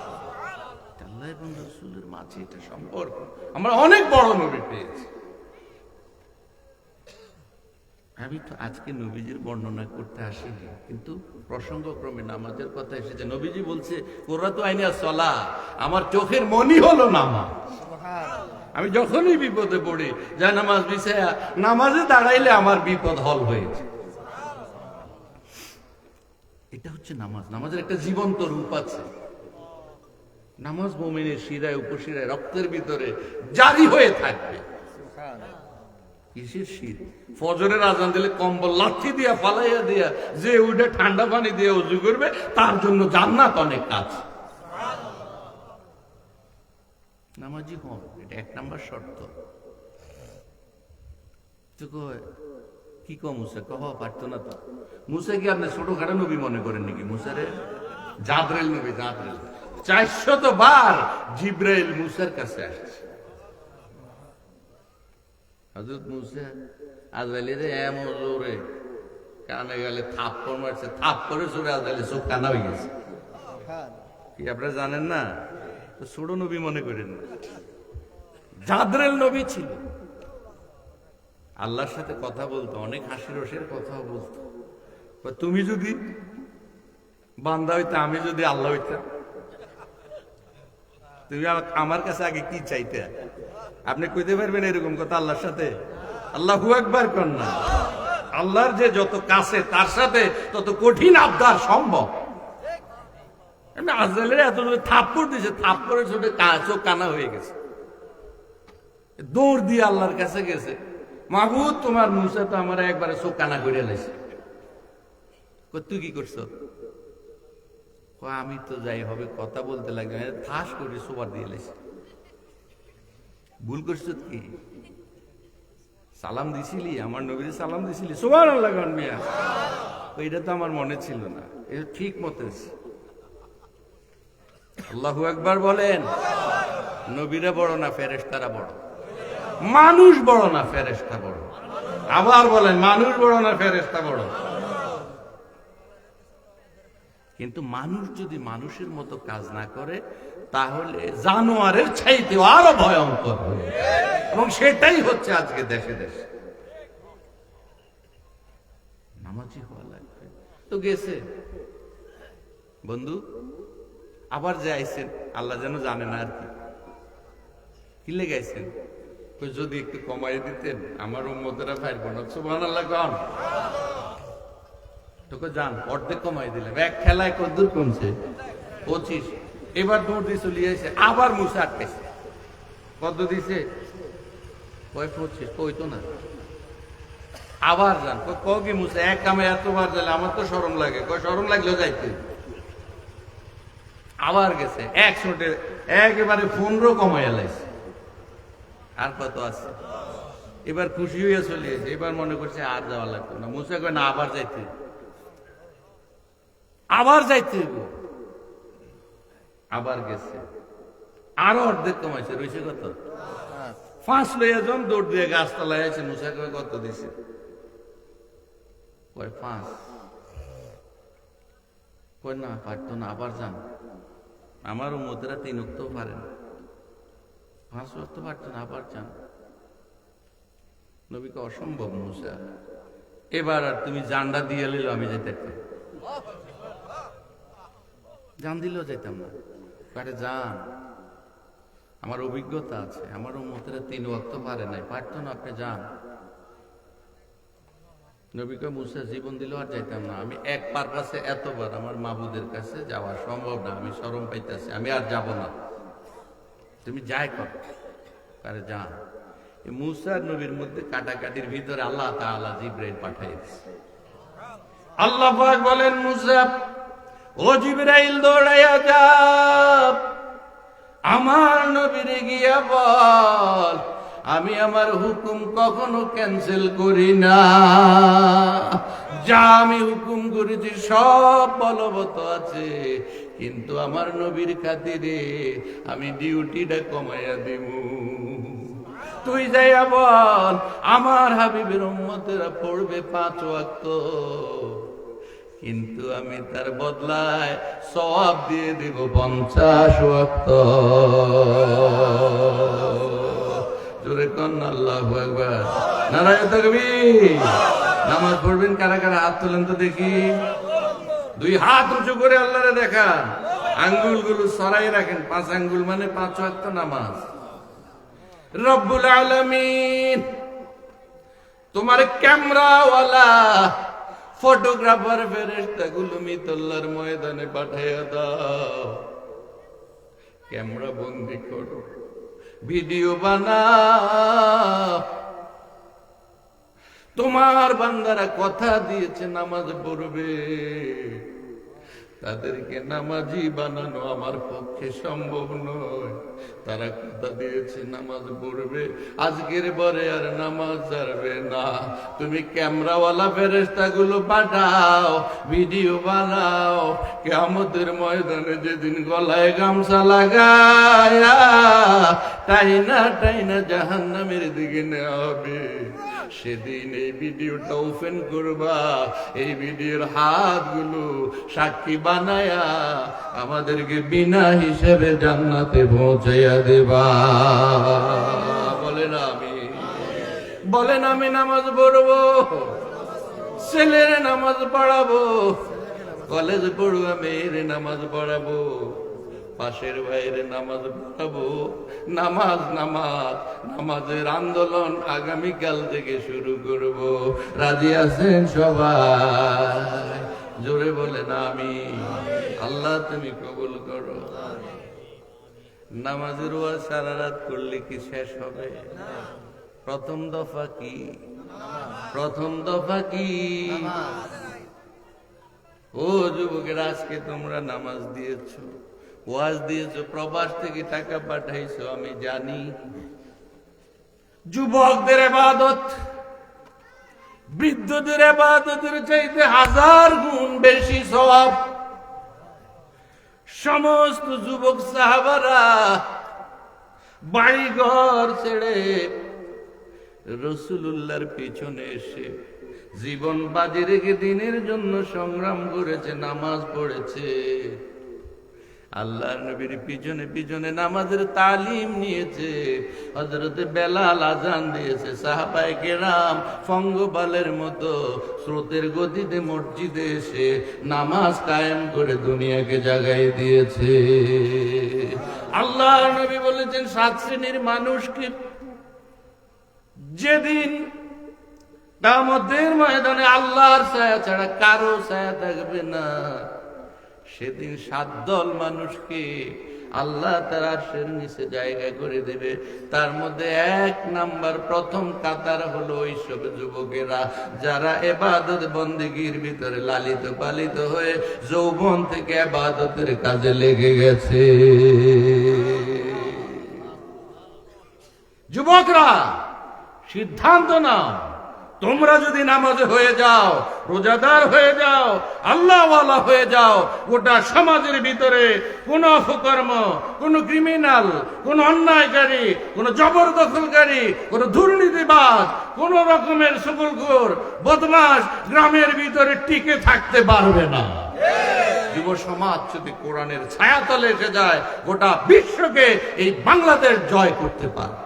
আল্লাহ এবং রাসূলের মাঝে এটা সম্পর্ক। আমরা অনেক বড় নবী পেয়েছি। আমি তো আজকে নবীজির বর্ণনা করতে আসিনি, কিন্তু প্রসঙ্গক্রমে নামাজের কথা এসেছে। নবীজি বলছে, কুররাতু আইনি আস-সালাহ, আমার চোখের মনি হলো নামাজ। আমি যখনই বিপদে পড়ি, যা নামাজ বিছায়া নামাজে দাঁড়াইলে আমার বিপদ হল হয়েছে। এটা হচ্ছে নামাজ। নামাজের একটা জীবন্ত রূপ আছে। নামাজ মুমিনের শিরায় উপশিরায় রক্তের ভিতরে জারি হয়ে থাকবে। কিসের শীত? ফজরের আজান দিলে কম্বল লাথি দিয়া ফালাইয়া দিয়া যে উঠে ঠান্ডা পানি দিয়ে উজু করবে তার জন্য জান্নাত অনেক কাজ। নামাজি হন, এটা 1 নম্বর শর্ত। কি কো মুসা কহ পারতো না তো? মুসা কি আপনি ছোটখাটো নবী মনে করেন নাকি? মুসারে জাবরাইল নবী, জাবরাইল 400 বার জিব্রাইল মুসার কাছে আসছে। হযরত মুসা আজরাইলের এমন জোরে কানে গেলে থাপ্পড় মারছে, থাপ্পড়ে জোরে আজরাইলের চোখ কানা হয়ে গেছে। কি আপনারা জানেন না? তো ছোট নবী মনে করেন না, জাবরাইল নবী ছিল। আল্লাহর সাথে কথা বলতো, অনেক হাসি রসের কথা বলতো। তুমি যদি বান্দা হইতে, আমি যদি আল্লাহ হইতাম, তুমি আমার কাছে আগে কি চাইতে? আপনি কইতে পারবেন এরকম কথা আল্লাহর সাথে? আল্লাহু আকবার কর না। আল্লাহর যে যত কাছে তার সাথে তত কঠিন আবদার সম্ভব। আজরাইলের এত থাপ্পড় দিয়েছে, থাপ্পড়ের ছোট চোখ কানা হয়ে গেছে। দৌড় দিয়ে আল্লাহর কাছে গেছে, মাহবুব তোমার মুসা তো আমার একবারে চোখ কানা করে লাইছে। তুই কি করছো? আমি তো যাই হবে কথা বলতে লাগবে, ঠাস করে সোবার দিয়ে লাইছে। ভুল করছো কি? সালাম দিছিলি, আমার নবীর সালাম দিছিলি? সুবহানাল্লাহ মিয়া, এটা তো আমার মনে ছিল না। এটা ঠিক মতো আল্লাহু আকবার বলেন। নবীরা বড় না ফেরেশতারা বড়? মানুষ বড় না ফেরেশতা বড়? আবার বলেন, মানুষ বড় না ফেরেশতা বড়? কিন্তু মানুষ যদি মানুষের মতো কাজ না করে তাহলে জানোয়ারের চাইতে আরো ভয়ঙ্কর হবে, এবং সেটাই হচ্ছে আজকে দেশে দেশে। নামাজি হওয়া লাগবে তো। গেছে বন্ধু, আবার যে আইছেন আল্লাহ যেন জানে না আর কি লেগে আইছেন। যদি একটু কমাই দিতেন আমার উম্মতেরা পারব না। সুবহানাল্লাহ কোন? তোকে যান, অর্ধেক কমাই দিলাম। এক খেলায় কতদূর কমছে? 25। এবার দৌড় দিয়ে চলে আসে, আবার মুসা আটকাইছে। কত দিছে? 25। কইতো না। আবার যান, কি মুসা এক কামে এতবার গেলে আমার তো শরম লাগে। শরম লাগলেও যাইতে। আবার গেছে 100, একেবারে 15 কমাইয়া লাইছে। আর কত আছে? এবার খুশি হইয়া চলে আসে। এবার মনে করছে আর যাওয়া লাগতো না। মুসা কয় না, আবার যাইতে, আবার যাইতে। আবার গেছে, আরো অর্ধেক কমাইছে। রয়েছে কত? 5 লইয়া যান, দৌড় দিয়ে গাছতলায় আছে। মুসা কয় কত দিছে? কয় 5। কয় না, পারতো না, আবার যান। আমার উম্মতেরা 3 ওয়াক্ত পারে না, 5 ওয়াক্ত পারতো না, আবার যান। নবীকে অসম্ভব মুসা, এবার আর তুমি জানটা দিয়ে নিল, আমি যাইতে জান দিলেও যাইতাম না। কারে যান, আমার অভিজ্ঞতা আছে, আমার উম্মতেরা 3 ওয়াক্ত পারে নাই, পারতো না, আপনি যান। নবীকে মুসা জীবন দিল আর যাইতাম না। আমি এক পারপাসে এতবার আমার মাবুদের কাছে যাওয়া সম্ভব না, আমি শরম পাইতেছি, আমি আর যাব না, তুমি যাই কর। কারে যান। মুসা নবীর মধ্যে কাটাকাটির ভিতরে আল্লাহ তাআলা জিবরাইল পাঠাইছে। আল্লাহ পাক বলেন, মুসা ও জিবরাইল দৌড়াইয়া যা, আমার নবীরে গিয়া বল আমি আমার হুকুম কখনো ক্যান্সেল করি না। যা আমি হুকুম করেছি সব বলবৎ আছে, কিন্তু আমার নবীর খাতিরে আমি ডিউটিটা কমাইয়া দিব। তুই যাইয়া বল আমার হাবিবের উম্মতেরা পড়বে 5 ওয়াক্ত, কিন্তু আমি তার বদলায় সওয়াব দিয়ে দিব 50 ওয়াক্ত। জোরে কোন আল্লাহু আকবার, নারায়ে তাকবীর। নামাজ পড়বেন কারা কারা? হাত তোলেন তো দেখি। 2 হাত উঁচু করে আল্লাহরে দেখান, আঙ্গুলগুলো সরাই রাখেন। 5 আঙ্গুল মানে 5 ওয়াক্ত নামাজ। রব্বুল আলামিন তোমার ক্যামেরাওয়ালা ফটোগ্রাফার ফেরেশতাগুলো মিতল্লার ময়দানে পাঠাইয়া দাও, ক্যামেরা বন্দি করো, ভিডিও বানাও। তোমার বান্দারা কথা দিয়েছে নামাজ পড়বে, তাদেরকে নামাজি বানানো আমার পক্ষে সম্ভব নয়। তারা কথা দিয়েছে নামাজ পড়বে, আজকের পরে আর নামাজ ছাড়বে না। তুমি ক্যামেরাওয়ালা ফেরেশতাগুলো পাঠাও, ভিডিও বানাও, কিয়ামতের ময়দানে যেদিন গলায় গামছা লাগায়া টাইনা টাইনা জাহান্নামের দিকে নেওয়া হবে, সেদিন এই ভিডিওটা ওপেন করবা, এই ভিডিওর হাতগুলো সাক্ষী বানায়া আমাদেরকে বিনা হিসেবে জান্নাতে পৌঁছাইয়া দেবা। বলেন আমি, বলেন আমি নামাজ পড়বো, ছেলের নামাজ পড়াবো, কলেজ পড়ুয়া মেয়ের নামাজ পড়াবো, পাশের ভাইয়ের নামাজ পড়াবো। নামাজ নামাজ নামাজের আন্দোলন আগামীকাল থেকে শুরু করব। রাজি আছেন সবাই? জোরে বলেন আমি। আল্লাহ তুমি কবুল করো। নামাজের ওয়াজ সারা রাত করলে কি শেষ হবে? প্রথম দফা কি? প্রথম দফা কি? ও যুবকের, আজকে তোমরা নামাজ দিয়েছো, ওয়াজ দিয়েছো, প্রবাস থেকে টাকা পাঠাইছো, আমি জানি। যুবকদের ইবাদত বৃদ্ধদের ইবাদতের চাইতে 1000 গুণ বেশি সওয়াব। সমস্ত যুবক সাহাবারা বাড়িঘর ছেড়ে রাসূলুল্লাহর পিছনে এসে জীবন বাজি রেখে দিনের জন্য সংগ্রাম করেছে, নামাজ পড়েছে। আল্লাহর নবীর পিছনে পিছনে নামাজের তালিম নিয়েছে। হযরতে বেলাল আযান দিয়েছে, সাহাবায়ে কেরাম পঙ্গপালের মতো স্রোতের গতিতে মসজিদে এসে নামাজ কায়েম করে দুনিয়াকে জাগাই দিয়েছে। আল্লাহর নবী বলেছেন, 7 শ্রেণীর মানুষকে যেদিন কিয়ামতের ময়দানে আল্লাহর ছায়া ছাড়া কারো ছায়া থাকবে না, সেদিন 7 দল মানুষকে আল্লাহ তার আরশের নিচে জায়গা করে দেবে। তার মধ্যে 1 নাম্বার প্রথম কাতার হলো ওইসব যুবকেরা যারা ইবাদত বন্দেগীর ভিতরে লালিত পালিত হয়ে যৌবন থেকে ইবাদতের কাজে লেগে গেছে। যুবকরা সিদ্ধান্ত নাও, তোমরা যদি নামাজে হয়ে যাও, রোজাদার হয়ে যাও, আল্লাহওয়ালা হয়ে যাও, গোটা সমাজের ভিতরে কোন অপকর্ম, কোন ক্রিমিনাল, কোন অন্যায়কারী, কোন জবরদখলকারী, কোন দুর্নীতিবাজ, কোন রকমের সকলখোর বদমাশ গ্রামের ভিতরে টিকে থাকতে পারবে না। যুব সমাজ যদি কোরআনের ছায়াতলে এসে যায়, গোটা বিশ্বকে এই বাংলাদেশ জয় করতে পারবে।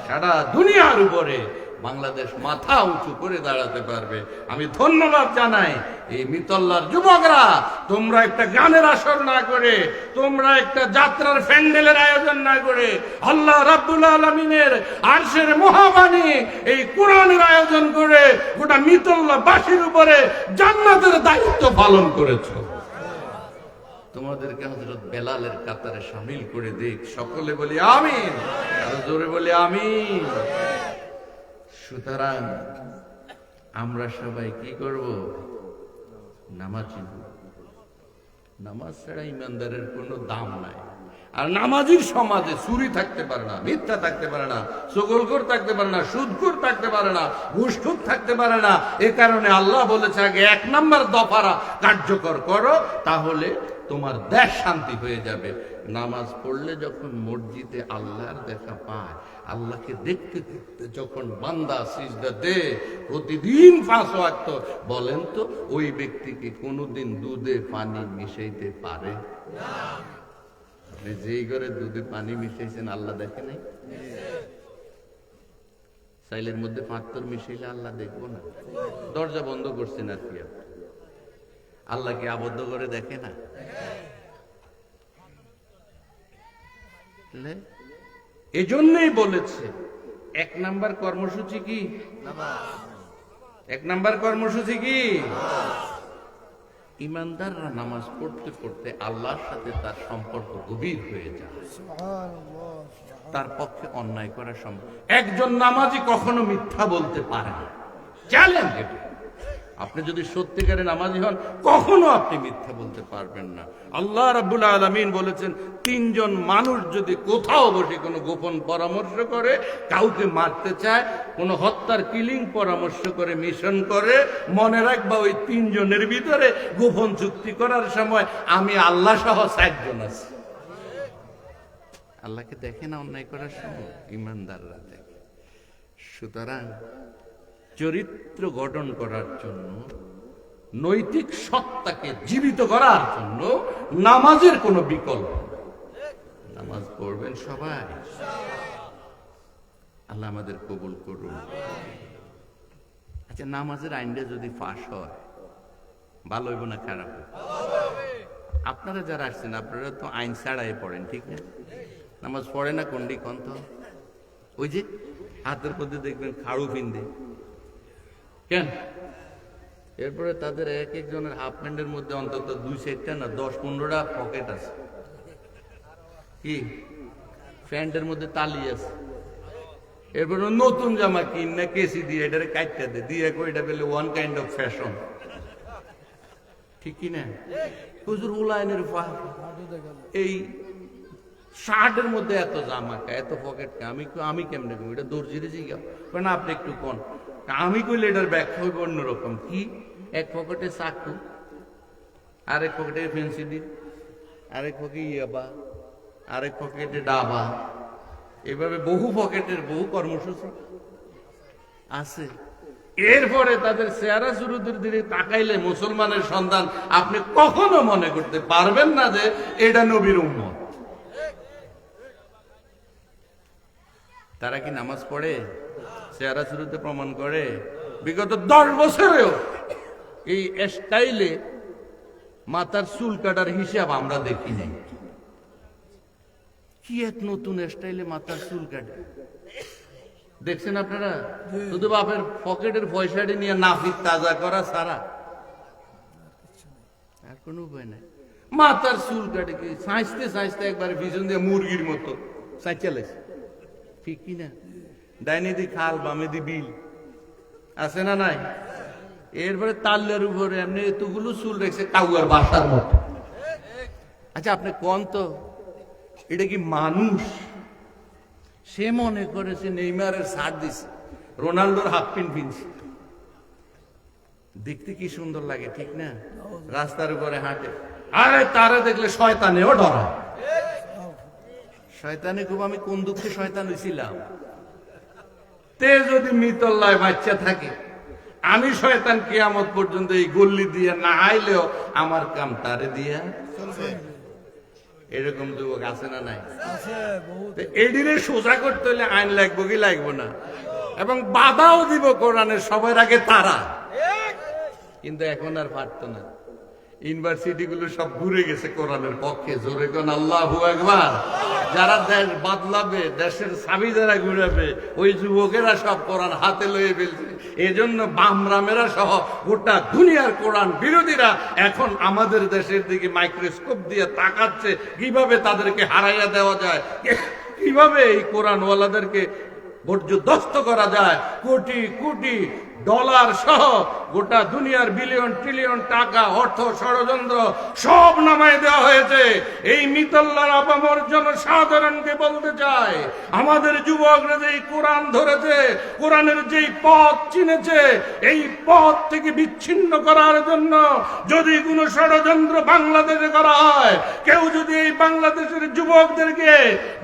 সারা দুনিয়ার উপরে বাংলাদেশ মাথা উঁচু করে দাঁড়াতে পারবে। আমি ধন্যবাদ জানাই এই মিতল্লার যুবকরা, তোমরা একটা গানের আসর না করে, তোমরা একটা যাত্রার প্যান্ডেলের আয়োজন না করে, আল্লাহ রাব্বুল আলামিনের আরশের মহাবাণী এই কোরআনের আয়োজন করে গোটা মিতল্লাবাসীর উপরে জান্নাতের দায়িত্ব পালন করেছো। তোমাদেরকে হযরত বেলালের কাতারে শামিল করে দিক। সকলে বলি আমিন, আরো জোরে বলি আমিন। সুতরাং আমরা সবাই কি করব? নামাজ। নামাজ ছাড়া ইমানদারের কোনো দাম নাই। আর নামাজির সমাজে চুরি থাকতে পারে না, মিথ্যা থাকতে পারে না, চগলখোর থাকতে পারে না, সুদখোর থাকতে পারে না, ঘুষখোর থাকতে পারে না। এ কারণে আল্লাহ বলেছে, আগে 1 নাম্বার দফারা কার্যকর করো, তাহলে তোমার দেশ শান্তি হয়ে যাবে। নামাজ পড়লে যখন মসজিদে আল্লাহর দেখা পায়, আল্লাহকে দেখতে দেখতে যখন বান্দা সিজদা দে প্রতিদিন 5 ওয়াক্ত, বলেন তো ওই ব্যক্তিকে কোনোদিন দুধে পানি মিশাইতে পারে? আপনি যেই ঘরে দুধে পানি মিশাইছেন আল্লাহ দেখে নাই? চাইলের মধ্যে পাথর মিশাইলে আল্লাহ দেখবো না? দরজা বন্ধ করছেন আর কি, আল্লাহকে আবদ্ধ করে দেখে না? এজন্যই বলেছে 1 নাম্বার কর্মসূচি কি? 1 নাম্বার কর্মসূচি কি? ইমানদাররা নামাজ পড়তে পড়তে আল্লাহর সাথে তার সম্পর্ক গভীর হয়ে যায়, তার পক্ষে অন্যায় করা সম্ভব। একজন নামাজি কখনো মিথ্যা বলতে পারে না। চ্যালেঞ্জ এটা। আপনি যদি সত্যিকারের নামাজি হন কখনো আপনি মিথ্যা বলতে পারবেন না। আল্লাহ রাব্বুল আলামিন বলেছেন, তিনজন মানুষ যদি কোথাও বসে কোনো গোপন পরামর্শ করে, কাউকে মারতে চায়, কোনো হত্যার কিলিং পরামর্শ করে, মিশন করে, মনে রাখবা ওই তিনজনের ভিতরে গোপন চুক্তি করার সময় আমি আল্লাহ সহ 4 জন আছি। আল্লাহকে দেখে না অন্যায় করার সময়, ইমানদাররা দেখে। সুতরাং চরিত্র গঠন করার জন্য, নৈতিক সত্তাকে জীবিত করার জন্য নামাজের কোনো বিকল্প। নামাজ পড়বেন সবাই, আল্লাহ আমাদের কবুল করুন। আচ্ছা, নামাজের আইনটা যদি ফাঁস হয় ভালো হইব না খারাপ হইব? আপনারা যারা আসছেন আপনারা তো আইন ছাড়াই পড়েন, ঠিক না? নামাজ পড়ে না কোনটি কন্ত? ওই যে হাতের মধ্যে দেখবেন খাড়ু পিন্দে কেন? এরপরে তাদের এক একজনের হাফ প্যান্টের মধ্যে অন্তত 2-4টা না 10-15টা পকেট আছে। কি প্যান্টের মধ্যে তালি আছে। এরপরে নতুন জামা কিন না কেসি দিয়ে এটারে কাটতে দে দিয়ে এটা পেলে ওয়ান কাইন্ড অফ ফ্যাশন, ঠিক কি না? হুজুর উলায়নের এই শার্টের মধ্যে এত জামা এত পকেট আমি কেমনে করি? এটা দর্জিরে জিজ্ঞাসা করেন, আপনি একটু কোন আমি কইলে এটার ব্যাখ্যা হইব অন্যরকম। কি, এক পকেটে চাকু, আরেক পকেটে পেন্সিল, আরেক পকেটে ইয়াবা, আরেক পকেটে ডাবা, এভাবে বহু পকেটের বহু কর্মসূচি আছে। এরপরে তাদের চেহারা শুরুদের দিকে তাকাইলে মুসলমানের সন্তান আপনি কখনো মনে করতে পারবেন না যে এটা নবীর উম্মত। তারা কি নামাজ পড়ে? চেহারা শুরুতে প্রমাণ করে। বিগত 10 বছরেও এই স্টাইলে মাথার চুল কাটার হিসাব আমরা দেখি নাই। কি এক নতুন স্টাইলে মাথার চুল কাটে দেখছেন আপনারা? শুধু বাপের পকেটের পয়সাটি নিয়ে নাফিক তাজা করা ছাড়া আর কোনো উপায় নাই। মাথার চুল কাটে কি সাঁচতে সাঁচতে একবারে পিছন দিয়ে মুরগির মতো সাঁচালেছে, ঠিক কিনা? ডাইনে দি খাল বামে দি বিল, আছে না নাই? এরপরে তাল্লার উপরে এমনি এতগুলো চুল রেখেছে কাউয়ার বাসার মতো। আচ্ছা, আপনি কোন তো এটা কি মানুষ? সে মনে করেছে নেইমারের শার্ট দিছে, রোনাল্ডোর হাফ প্যান্ট পিনছে, দেখতে কি সুন্দর লাগে, ঠিক না? রাস্তার উপরে হাঁটে, আরে তারা দেখলে শয়তানেও ডরায়। শয়তানে খুব, আমি কোন দুঃখে শয়তান হয়েছিলাম। তে যদি মিতল্লায় বাচ্চা থাকে, আমি শয়তান কিয়ামত পর্যন্ত এই গল্লি দিয়ে না আইলেও আমার কাম তারে দিয়া এরকম যুবক আছে না নাই? এডিরে সোজা করতে হলে আইন লাগবো কি লাগবো না? এবং বাধাও দিব কোরআনের সবার আগে তারা। কিন্তু এখন আর পারতো না। ইউনিভার্সিটি গুলো সব ঘুরে গেছে কোরআনের পক্ষে। জোরে কোন আল্লাহু আকবার। যারা দেশ বদলাবে, দেশের চাবি যারা ঘুরাবে, ওই যুবকেরা সব কোরআন হাতে লয়ে ফেলছে। এজন্য বামরামেরা সহ গোটা দুনিয়ার কোরআন বিরোধীরা এখন আমাদের দেশের দিকে মাইক্রোস্কোপ দিয়ে তাকাচ্ছে, কিভাবে তাদেরকে হারাইয়া দেওয়া যায়, কিভাবে এই কোরআনওয়ালাদেরকে বর্জদস্ত করা যায়। কোটি কোটি ডলার সহ গোটা দুনিয়ার বিলিয়ন ট্রিলিয়ন টাকা অর্থ ষড়যন্ত্র সব নামায় দেওয়া হয়েছে। এই মিতল্লার আপামর জনসাধারণকে বলতে চাই, আমাদের যুবকরা যেই কোরআন ধরেছে, কোরআনের যেই পথ চিনেছে, এই পথ থেকে বিচ্ছিন্ন করার জন্য যদি কোনো ষড়যন্ত্র বাংলাদেশে করা হয়, কেউ যদি এই বাংলাদেশের যুবকদেরকে,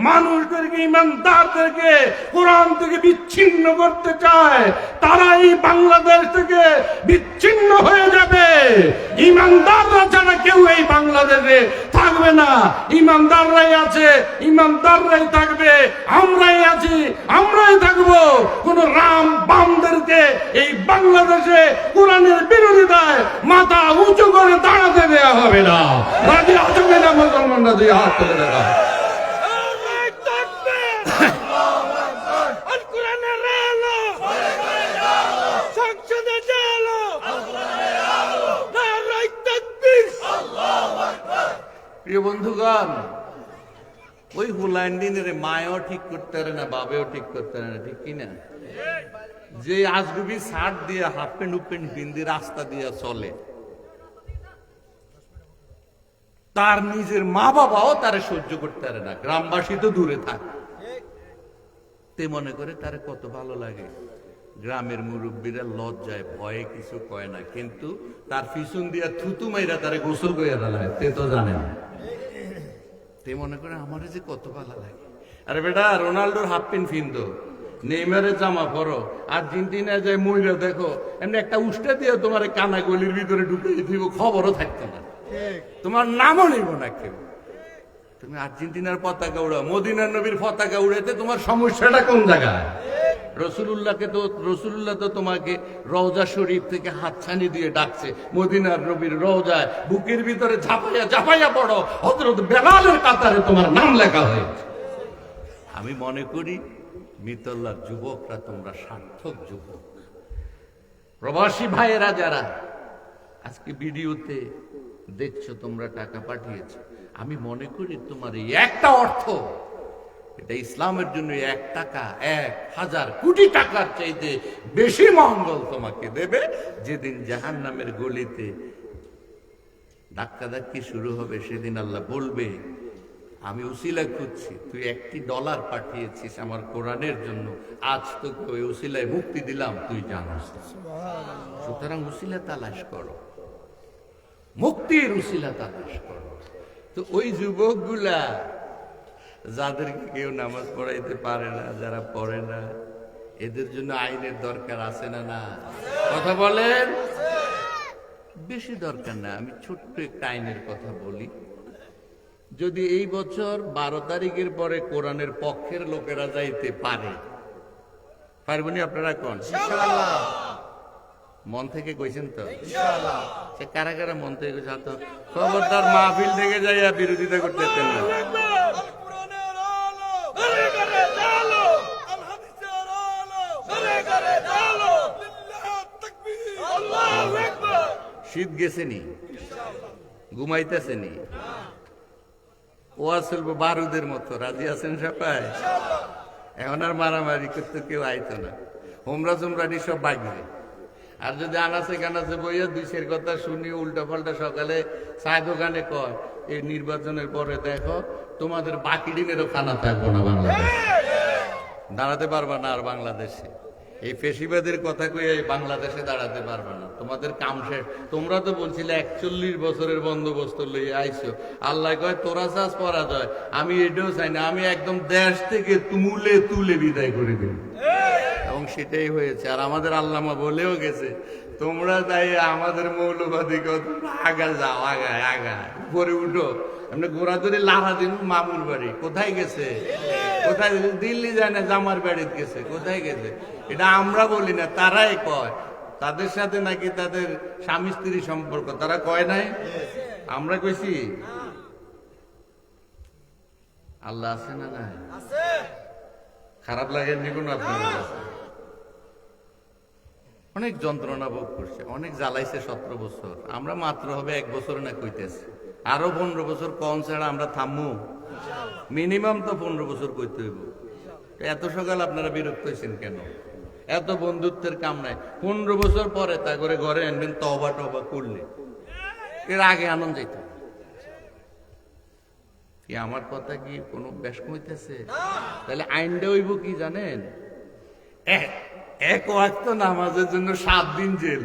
মানুষদেরকে, ইমানদারদেরকে কোরআন থেকে বিচ্ছিন্ন করতে চায়, তারা এই বাংলাদেশ থেকে বিচ্ছিন্ন হয়ে যাবে। ইমানদাররা ছাড়া কেউ এই বাংলাদেশে থাকবে না। ইমানদাররাই আছে, ইমানদাররাই থাকবে। আমরাই আছি, আমরাই থাকবো। কোন রাম বামদেরকে এই বাংলাদেশে কোরআনের বিরোধিতায় মাথা উঁচু করে দাঁড়াতে দেওয়া হবে না। রাজি আছো কিনা মুসলমানরা? দুই হাত তুলে দেখা। প্রিয় বন্ধুগণ, ওই হুলাইন্ডিনের মায়ও ঠিক করতে পারে না, বাবেও ঠিক করতে পারে না, ঠিক কিনা? যে আজগুবি শার্ট দিয়ে হাফ প্যান্ট উপেন্ট বিন্দি রাস্তা দিয়ে চলে, তার নিজের মা বাবাও তারে সহ্য করতে পারে না, গ্রামবাসী তো দূরে থাকে। তে মনে করে তারে কত ভালো লাগে। গ্রামের মুরব্বীরা লজ্জায় ভয়ে কিছু কয় না, কিন্তু তার পিছন দিয়া থুতু মাইরা তারে গোসল কইয়া দেয়, তে তো জানে না। তে মনে করে আমার যে কত ভালো লাগে। আরে বেটা, রোনাল্ডোর হাফ প্যান্ট ফিন্দো, নেইমারের জামা পরো, আর্জেন্টিনা যায় মইরা দেখো, এমনি একটা উষ্টা দিয়ে তোমার কানা গলির ভিতরে ঢুকিয়ে দিব, খবরও থাকতো না, তোমার নামও নিব না কেউ। তুমি আর্জেন্টিনার পতাকা উড়াও, মদিনার নবীর পতাকা উড়াইতে তোমার সমস্যাটা কোন জায়গায়? রসুল্লাহ তো তোমাকে রওজা শরীফ থেকে হাতছানি দিয়ে ডাকছে, মদিনার নবীর রওজায় বুকের ভিতরে ঝাপাইয়া ঝাপাইয়া পড়ো, হযরত বেলালের কাতারে তোমার নাম লেখা হয়েছে। আমি মনে করি মিতল্লার যুবকরা তোমরা সার্থক যুবক। প্রবাসী ভাইয়েরা যারা আজকে ভিডিওতে দেখছো, তোমরা টাকা পাঠিয়েছো, আমি মনে করি তোমার এই একটা অর্থ, এটা ইসলামের জন্য 1 টাকা 1000 কোটি টাকার চাইতে বেশি মঙ্গল তোমাকে দেবে। যেদিন জাহান্নামের গলিতে ধাক্কাধাক্কি শুরু হবে, সেদিন আল্লাহ বলবে, আমি উসিলা খুঁজছি, তুই $1 পাঠিয়েছিস আমার কোরআনের জন্য, আজ তোকে ওই উসিলায় মুক্তি দিলাম, তুই জানাস। সুতরাং উসিলা তালাশ করো, মুক্তির উসিলা তালাশ করো। তো ওই যুবকগুলা যাদেরকে কেউ নামাজ পড়াইতে পারে না, যারা পড়ে না, এদের জন্য আইনের দরকার আছে না? না, কথা বলেন। বেশি দরকার না, আমি ছোট্ট একটা আইনের কথা বলি। যদি এই বছর 12 তারিখের পরে কোরআনের পক্ষের লোকেরা যাইতে পারে, পারবেনি আপনারা কোন? মন থেকে কইছেন তো? সে কারা কারা মন থেকে কইছে? তো খবরদার মাহফিল থেকে যাইয়া বিরোধিতা করতেছেন না। শীত গেছেনি, ঘুমাইতেছেনি, ওয়াজ চলবো বারুদের মতো, রাজি আছেন সবাই? এখন আর মারামারি করতে কেউ আইতো না, হোমরা চোমরানি সব বাগবে। আর যদি আনাচে কানাচে বইয়া 2 কথা শুনি উল্টা পাল্টা সকালে চায় দোকানে কয়, এই নির্বাচনের পরে দেখো তোমাদের বাকি দিনেরও খানা থাকবো না, বাংলাদেশ দাঁড়াতে পারবা না। আর বাংলাদেশে এই ফেসিবাদের কথা কই এই বাংলাদেশে দাঁড়াতে পারবে না, তোমাদের কাম শেষ। তোমরা তো বলছিলে 41 বছরের বন্দোবস্ত লই আইছো, আল্লাহ কয় তোরা চাস পরাজয়, আমি এটাও চাই না, আমি একদম দেশ থেকে তুলে তুলে বিদায় করে দিই। এবং সেটাই হয়েছে। আর আমাদের আল্লামা বলেও গেছে, তোমরা তাই আমাদের মৌলবাদী কত আগা যাও, আগায় আগায় উপরে উঠো। এমনি গোড়া ধরে লাহা দিন মামুর বাড়ি কোথায় গেছে? কোথায়? দিল্লি যায় না, জামার বাড়িতে গেছে। কোথায় গেছে? এটা আমরা বলি না, তারাই কয়। তাদের সাথে নাকি তাদের স্বামী স্ত্রী সম্পর্ক, তারা কয় নাই, আমরা কইছি। আল্লাহ আছে না? না, খারাপ লাগেনি কোনো আপনার কাছে? অনেক যন্ত্রণা ভোগ করছে, অনেক জ্বালাইছে 17 বছর। আমরা মাত্র হবে 1 বছর না কইতেছি, আরো 15 বছর কম ছাড়া আমরা থামবো? মিনিমাম তো 15 বছর কইতে হইব। এত সকাল আপনারা বিরক্ত হয়েছেন কেন? এত বন্ধুত্বের কাম নাই। 15 বছর পরে তা করে ঘরে আনবেন তওবা টবা করলে, এর আগে আনন্দ যেত কি? আমার কথা কি কোনো বেশ কইতেছে? তাহলে আইনটা হইব কি জানেন? এক ওয়াক্ত নামাজের জন্য 7 দিন জেল।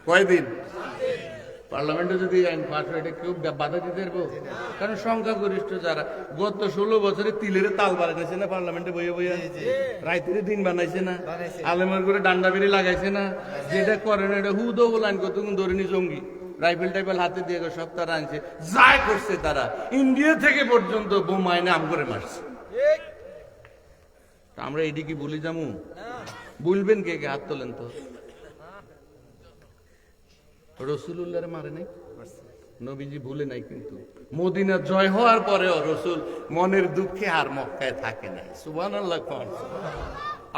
কয়দিন? পার্লামেন্টে যদি আইন পাস হয়, এটা কেউ বাধা দিতে পারবো? কারণ সংখ্যাগরিষ্ঠ যারা গত 16 বছরে তিলের তাল বাড়াইছে না, পার্লামেন্টে বইয়া বইয়া রাইতের দিন বানাইছে না, আলেমার করে ডান্ডা বেরি লাগাইছে না, যেটা করে না এটা হুদো বলাইন কতক্ষণ ধরেনি জঙ্গি রাইফেল টাইফেল হাতে দিয়ে সব তারা আনছে, যাই করছে তারা। ইন্ডিয়া থেকে পর্যন্ত বোমা এনে আম করে মারছে। আমরা এদিকে বলি যাবো? বলবেন কে? হাত তোলেন তো। রসুল্লাহ মারে নাই, নবীজি ভুলে নাই, কিন্তু মদিনা জয় হওয়ার পরেও রসুল মনের দুঃখে আর মক্কায় থাকে নাই। সুবহানাল্লাহ।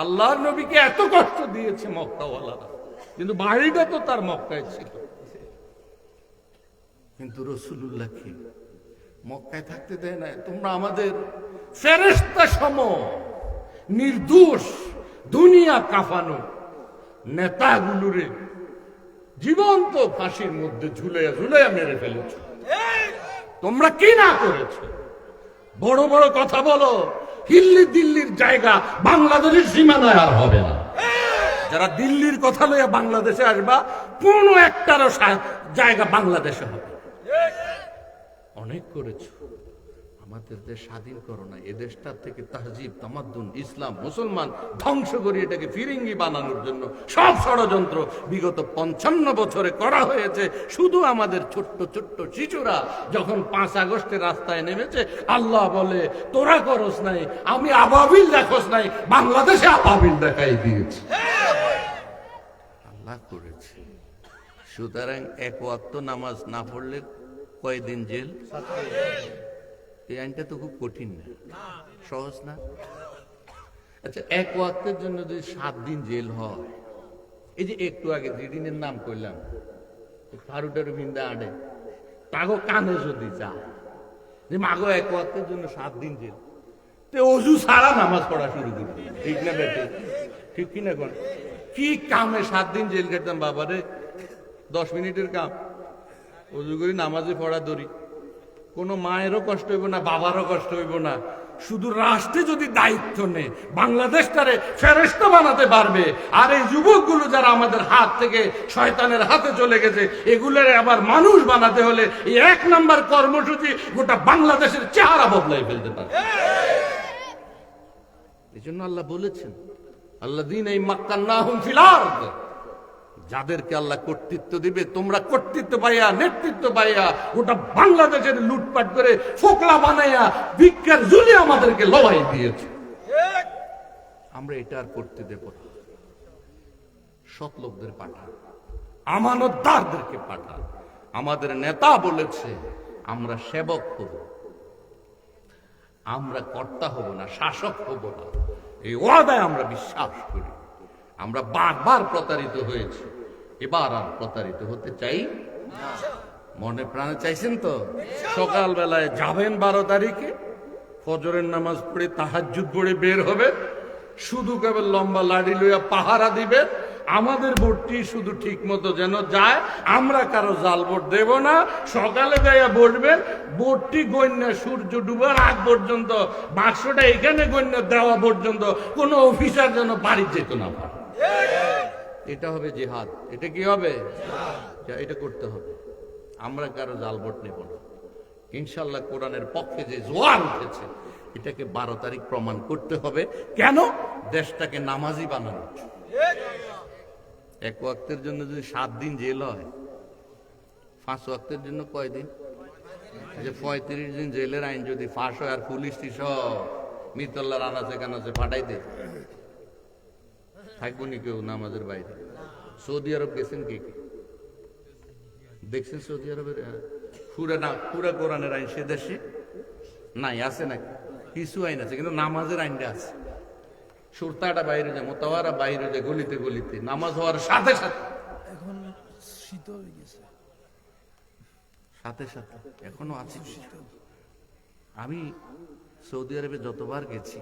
আল্লাহর নবীকে এত কষ্ট দিয়েছে মক্কাওয়ালারা, কিন্তু বাড়িটা তো তার মক্কায় ছিল। কিন্তু রসুল্লাহকে মক্কায় থাকতে দেয় না। তোমরা আমাদের ফেরেশতা সম নির্দোষ দুনিয়া কাঁপানো নেতাগুলোরে জীবন্ত ফাঁসির মধ্যে ঝুলাইয়া ঝুলাইয়া মেরে ফেলেছ। তোমরা কি না করেছ? বড় বড় কথা বলো, হিল্লি দিল্লির জায়গা বাংলাদেশের সীমানায় আর হবে না। যারা দিল্লির কথা লইয়া বাংলাদেশে আসবা, কোন একটারও জায়গা বাংলাদেশে হবে। অনেক করেছ, আমাদের দেশ স্বাধীন করো না। এ দেশটার থেকে তাহজিব তামাদ্দুন ইসলাম মুসলমান ধ্বংস করে এটাকে ফিরিঙ্গি বানানোর জন্য সব ষড়যন্ত্র বিগত 55 বছরে করা হয়েছে। শুধু আমাদের ছোট্ট ছোট্ট শিশুরা যখন 5 আগস্টে রাস্তায় নেমেছে, আল্লাহ বলে তোরা করস নাই, আমি আবাবিল দেখোস নাই, বাংলাদেশে আবাবিল দেখাই দিয়েছি। আল্লাহ করেছে। সুতরাং এক ওয়াক্ত নামাজ না পড়লে কয়দিন জেল? এই আইনটা তো খুব কঠিন না, সহজ না। আচ্ছা, এক ওয়াক্তের জন্য যদি 7 দিন জেল হয়, এই যে একটু আগে যেদিনের নাম করলাম ফারুটার ভিন্দা আডে, তাগো কানে যদি যায় যে মাগো এক ওয়াক্তের জন্য 7 দিন জেল, তো অজু সারা নামাজ পড়া শুরু করবে। ঠিক না বেটে? ঠিক কিনা কোন কি কামে 7 দিন জেল কাটতাম বাবারে? 10 মিনিটের কাম। অজু করি নামাজে পড়া দড়ি, কোনো মায়েরও কষ্ট হইব না, বাবারও কষ্ট হইব না। শুধু রাষ্ট্রে যদি দায়িত্ব নেয়, বাংলাদেশটারে ফেরেশতা বানাতে পারবে। আর এই যুবকগুলো যারা আমাদের হাত থেকে শয়তানের হাতে চলে গেছে, এগুলোর আবার মানুষ বানাতে হলে এই 1 নাম্বার কর্মসূচি গোটা বাংলাদেশের চেহারা বদলাই ফেলতে পারে। এই জন্য আল্লাহ বলেছেন, আল্লাযীনা মাক্কান্নাহুম ফিল আরদ, যাদেরকে আল্লাহ কর্তৃত্ব দিবে, তোমরা কর্তৃত্ব পাইয়া নেতৃত্ব পাইয়া গোটা বাংলাদেশের লুটপাট করে ফোকলা বানাইয়া ভিক্ষার ঝুলি আমাদেরকে লড়াই দিয়েছে। আমরা এটা আর করতে দেব না। সৎ লোকদের পাঠান, আমানতদারদেরকে পাঠান। আমাদের নেতা বলেছে আমরা সেবক হব, আমরা কর্তা হব না, শাসক হব না। এই ওয়াদায় আমরা বিশ্বাস করি। আমরা বারবার প্রতারিত হয়েছি, এবার আর প্রতারিত হতে চাই না। মনে প্রাণে চাইছেন তো? সকাল বেলায় যাবেন 12 তারিখে, ফজরের নামাজ পড়ে তাহাজ্জুদ পড়ে বের হবে, শুধু কেবল লম্বা লাঠি লইয়া পাহারা দিবে। আমাদের ভোটটি শুধু ঠিক মতো যেন যায়, আমরা কারো জাল ভোট দেব না। সকালে যাইয়া বসবেন, ভোটটি গণ্য সূর্য ডুবার আগ পর্যন্ত, বাক্সটা এখানে গণ্য দেওয়া পর্যন্ত কোনো অফিসার যেন বাড়ি যেত না পারে। এটা হবে জিহাদ। এটা কি হবে? এটা করতে হবে। আমরা কারো জাল ভোট নেব না। ইনশাল্লাহ কোরআনের পক্ষে যে জোয়ার উঠেছে, এটাকে 12 তারিখ প্রমাণ করতে হবে। কেন? দেশটাকে নামাজি বানানো। এক ওয়াক্তের জন্য যদি 7 দিন জেল হয়, 5 ওয়াক্তের জন্য কয়দিন? যে 35 দিন জেলের আইন যদি ফাঁস হয়, আর পুলিশ সব মিতল্লার আনাচে কানাচে ফাটাই দেয়, থাকবো নি কেউ নামাজের বাইরে? সৌদি আরব গেছেন কে কে? দেখছেন সৌদি আরবের পুরা কোরআনের আইন সে দেশে নাই? আছে নাকি? কিছু আইন আছে, কিন্তু নামাজের আইনটা আছে। সুরতাটা বাইরে যায়, মোতাওয়ারা বাইরে যায়, গলিতে গলিতে নামাজ হওয়ার সাথে সাথে, এখন শীত হয়ে গেছে, সাথে সাথে এখনো আছে। আমি সৌদি আরবে যতবার গেছি,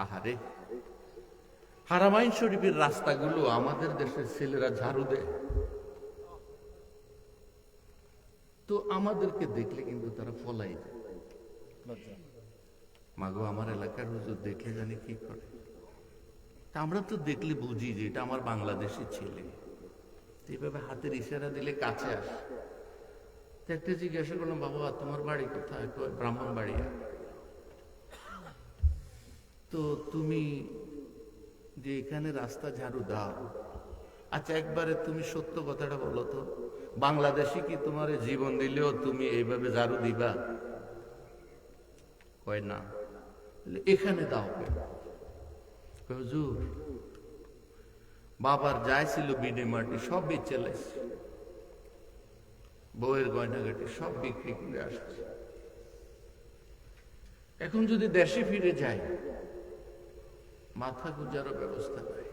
আহারে, হারামাইন শরীফের রাস্তাগুলো আমাদের দেশের ছেলেরা ঝাড়ু দেয়, তো আমাদেরকে দেখলে কিন্তু তারা ফলাই দেয়। মাগো, আমার এলাকার হুজুর দেখলে জানি কি করে। তা আমরা তো দেখলে বুঝি যে এটা আমার বাংলাদেশি ছেলে। এইভাবে হাতের ইশারা দিলে কাছে আসে। একটা জিজ্ঞাসা করলাম, বাবা তোমার বাড়ি কোথায়? ব্রাহ্মণবাড়িয়া। তো তুমি যে এখানে রাস্তা ঝাড়ু দাও, আচ্ছা একবারে তুমি সত্য কথাটা বলো তো, বাংলাদেশি কি তোমার জীবন দিলেও তুমি এইভাবে ঝাড়ু দিবা? কয় না। এখানে দাও কেন? হুজুর, বাবার যাই ছিল বিডে মাটি সব বেচে লাইছে, বউয়ের গয়নাগাটি সব বিক্রি করে আসছে। এখন যদি দেশে ফিরে যাই, মাথা গুজারও ব্যবস্থা নাই।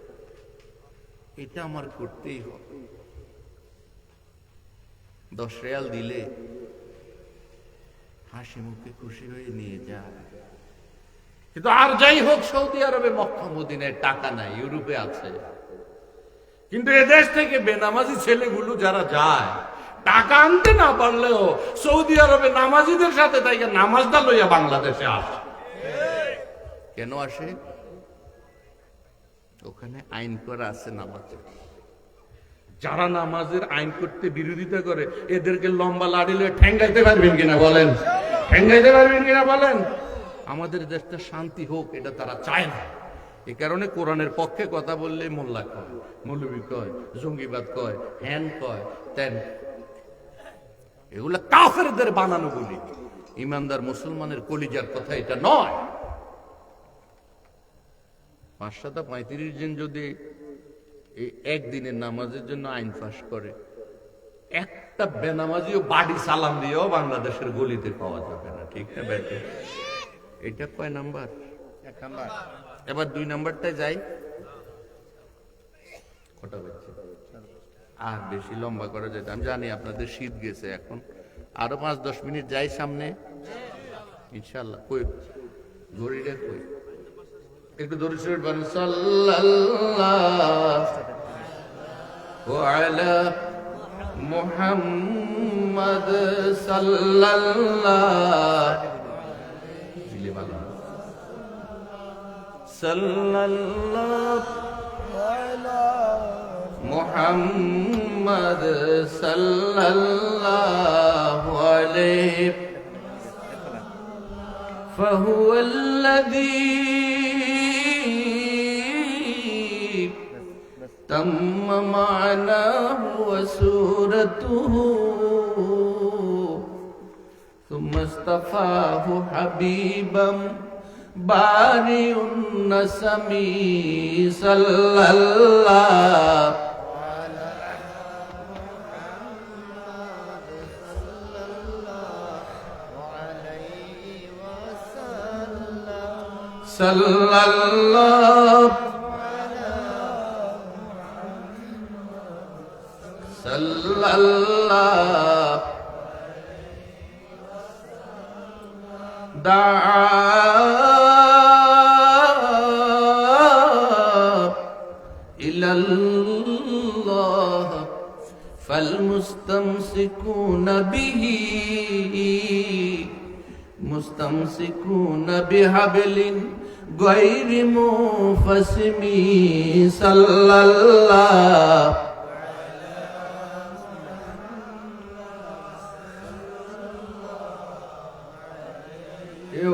এটা আমার করতেই হবে। 10 রিয়াল দিলে হাসি মুখে খুশি হয়ে নিয়ে যায়। কিন্তু আর যাই হোক, সৌদি আরবে মক্কা মদিনায় টাকা নাই, ইউরোপে আছে, কিন্তু এদেশ থেকে বেনামাজি ছেলেগুলো যারা যায়, টাকা আনতে না পারলেও সৌদি আরবে নামাজিদের সাথে তাই নামাজটা লইয়া বাংলাদেশে আসে। কেন আসে? ওখানে আইন করা আছে নামাজের। যারা নামাজের আইন করতে বিরোধিতা করে এদেরকে লম্বা লাড়ি লয়ে ঠেঙ্গাইতে পারবেন কিনা বলেন? ঠেঙ্গাইতে পারবেন কিনা বলেন? আমাদের দেশটা শান্তি হোক, এটা তারা চায় না। এই কারণে কোরআনের পক্ষে কথা বললে মোল্লা কয়, মৌলবী কয়, জঙ্গিবাদ কয়, হ্যান কয়, তেন। এগুলা কাফেরদের বানানো বলি। ইমানদার মুসলমানের কলিজার কথা এটা নয়। 535 জন যদি এই একদিনের নামাজের জন্য আইন পাস করে, একটা বেনামাজিও বাড়ি সালাম দিয়েও বাংলাদেশের গলিতে পাওয়া যাবে না। ঠিক না বেটে? এটা কয় নাম্বার? 1 নাম্বার। এবার 2 নাম্বারটায় যাই। কটা বাজছে? আর বেশি লম্বা করা যেত, আমি জানি আপনাদের শীত গেছে, এখন আরো 5-10 মিনিট যাই সামনে ইনশাল্লাহ। কই ঘড়িটা কই? একটু দরুদ শরীফ পড়েন। সাল্লাল্লাহু আলা মুহাম্মাদ সাল্লাল্লাহু মুহাম্মাদ সাল্লাল্লাহু আলাইহি ফাহুয়া আল্লাযী تم معناه وسورته ثم اصطفاه حبيبا بارئ النسم صلى الله صلى الله sallallahu da'a ilallah falmustamsikuna bihi mustamsikuna bihablin ghairi munfasimi sallallahu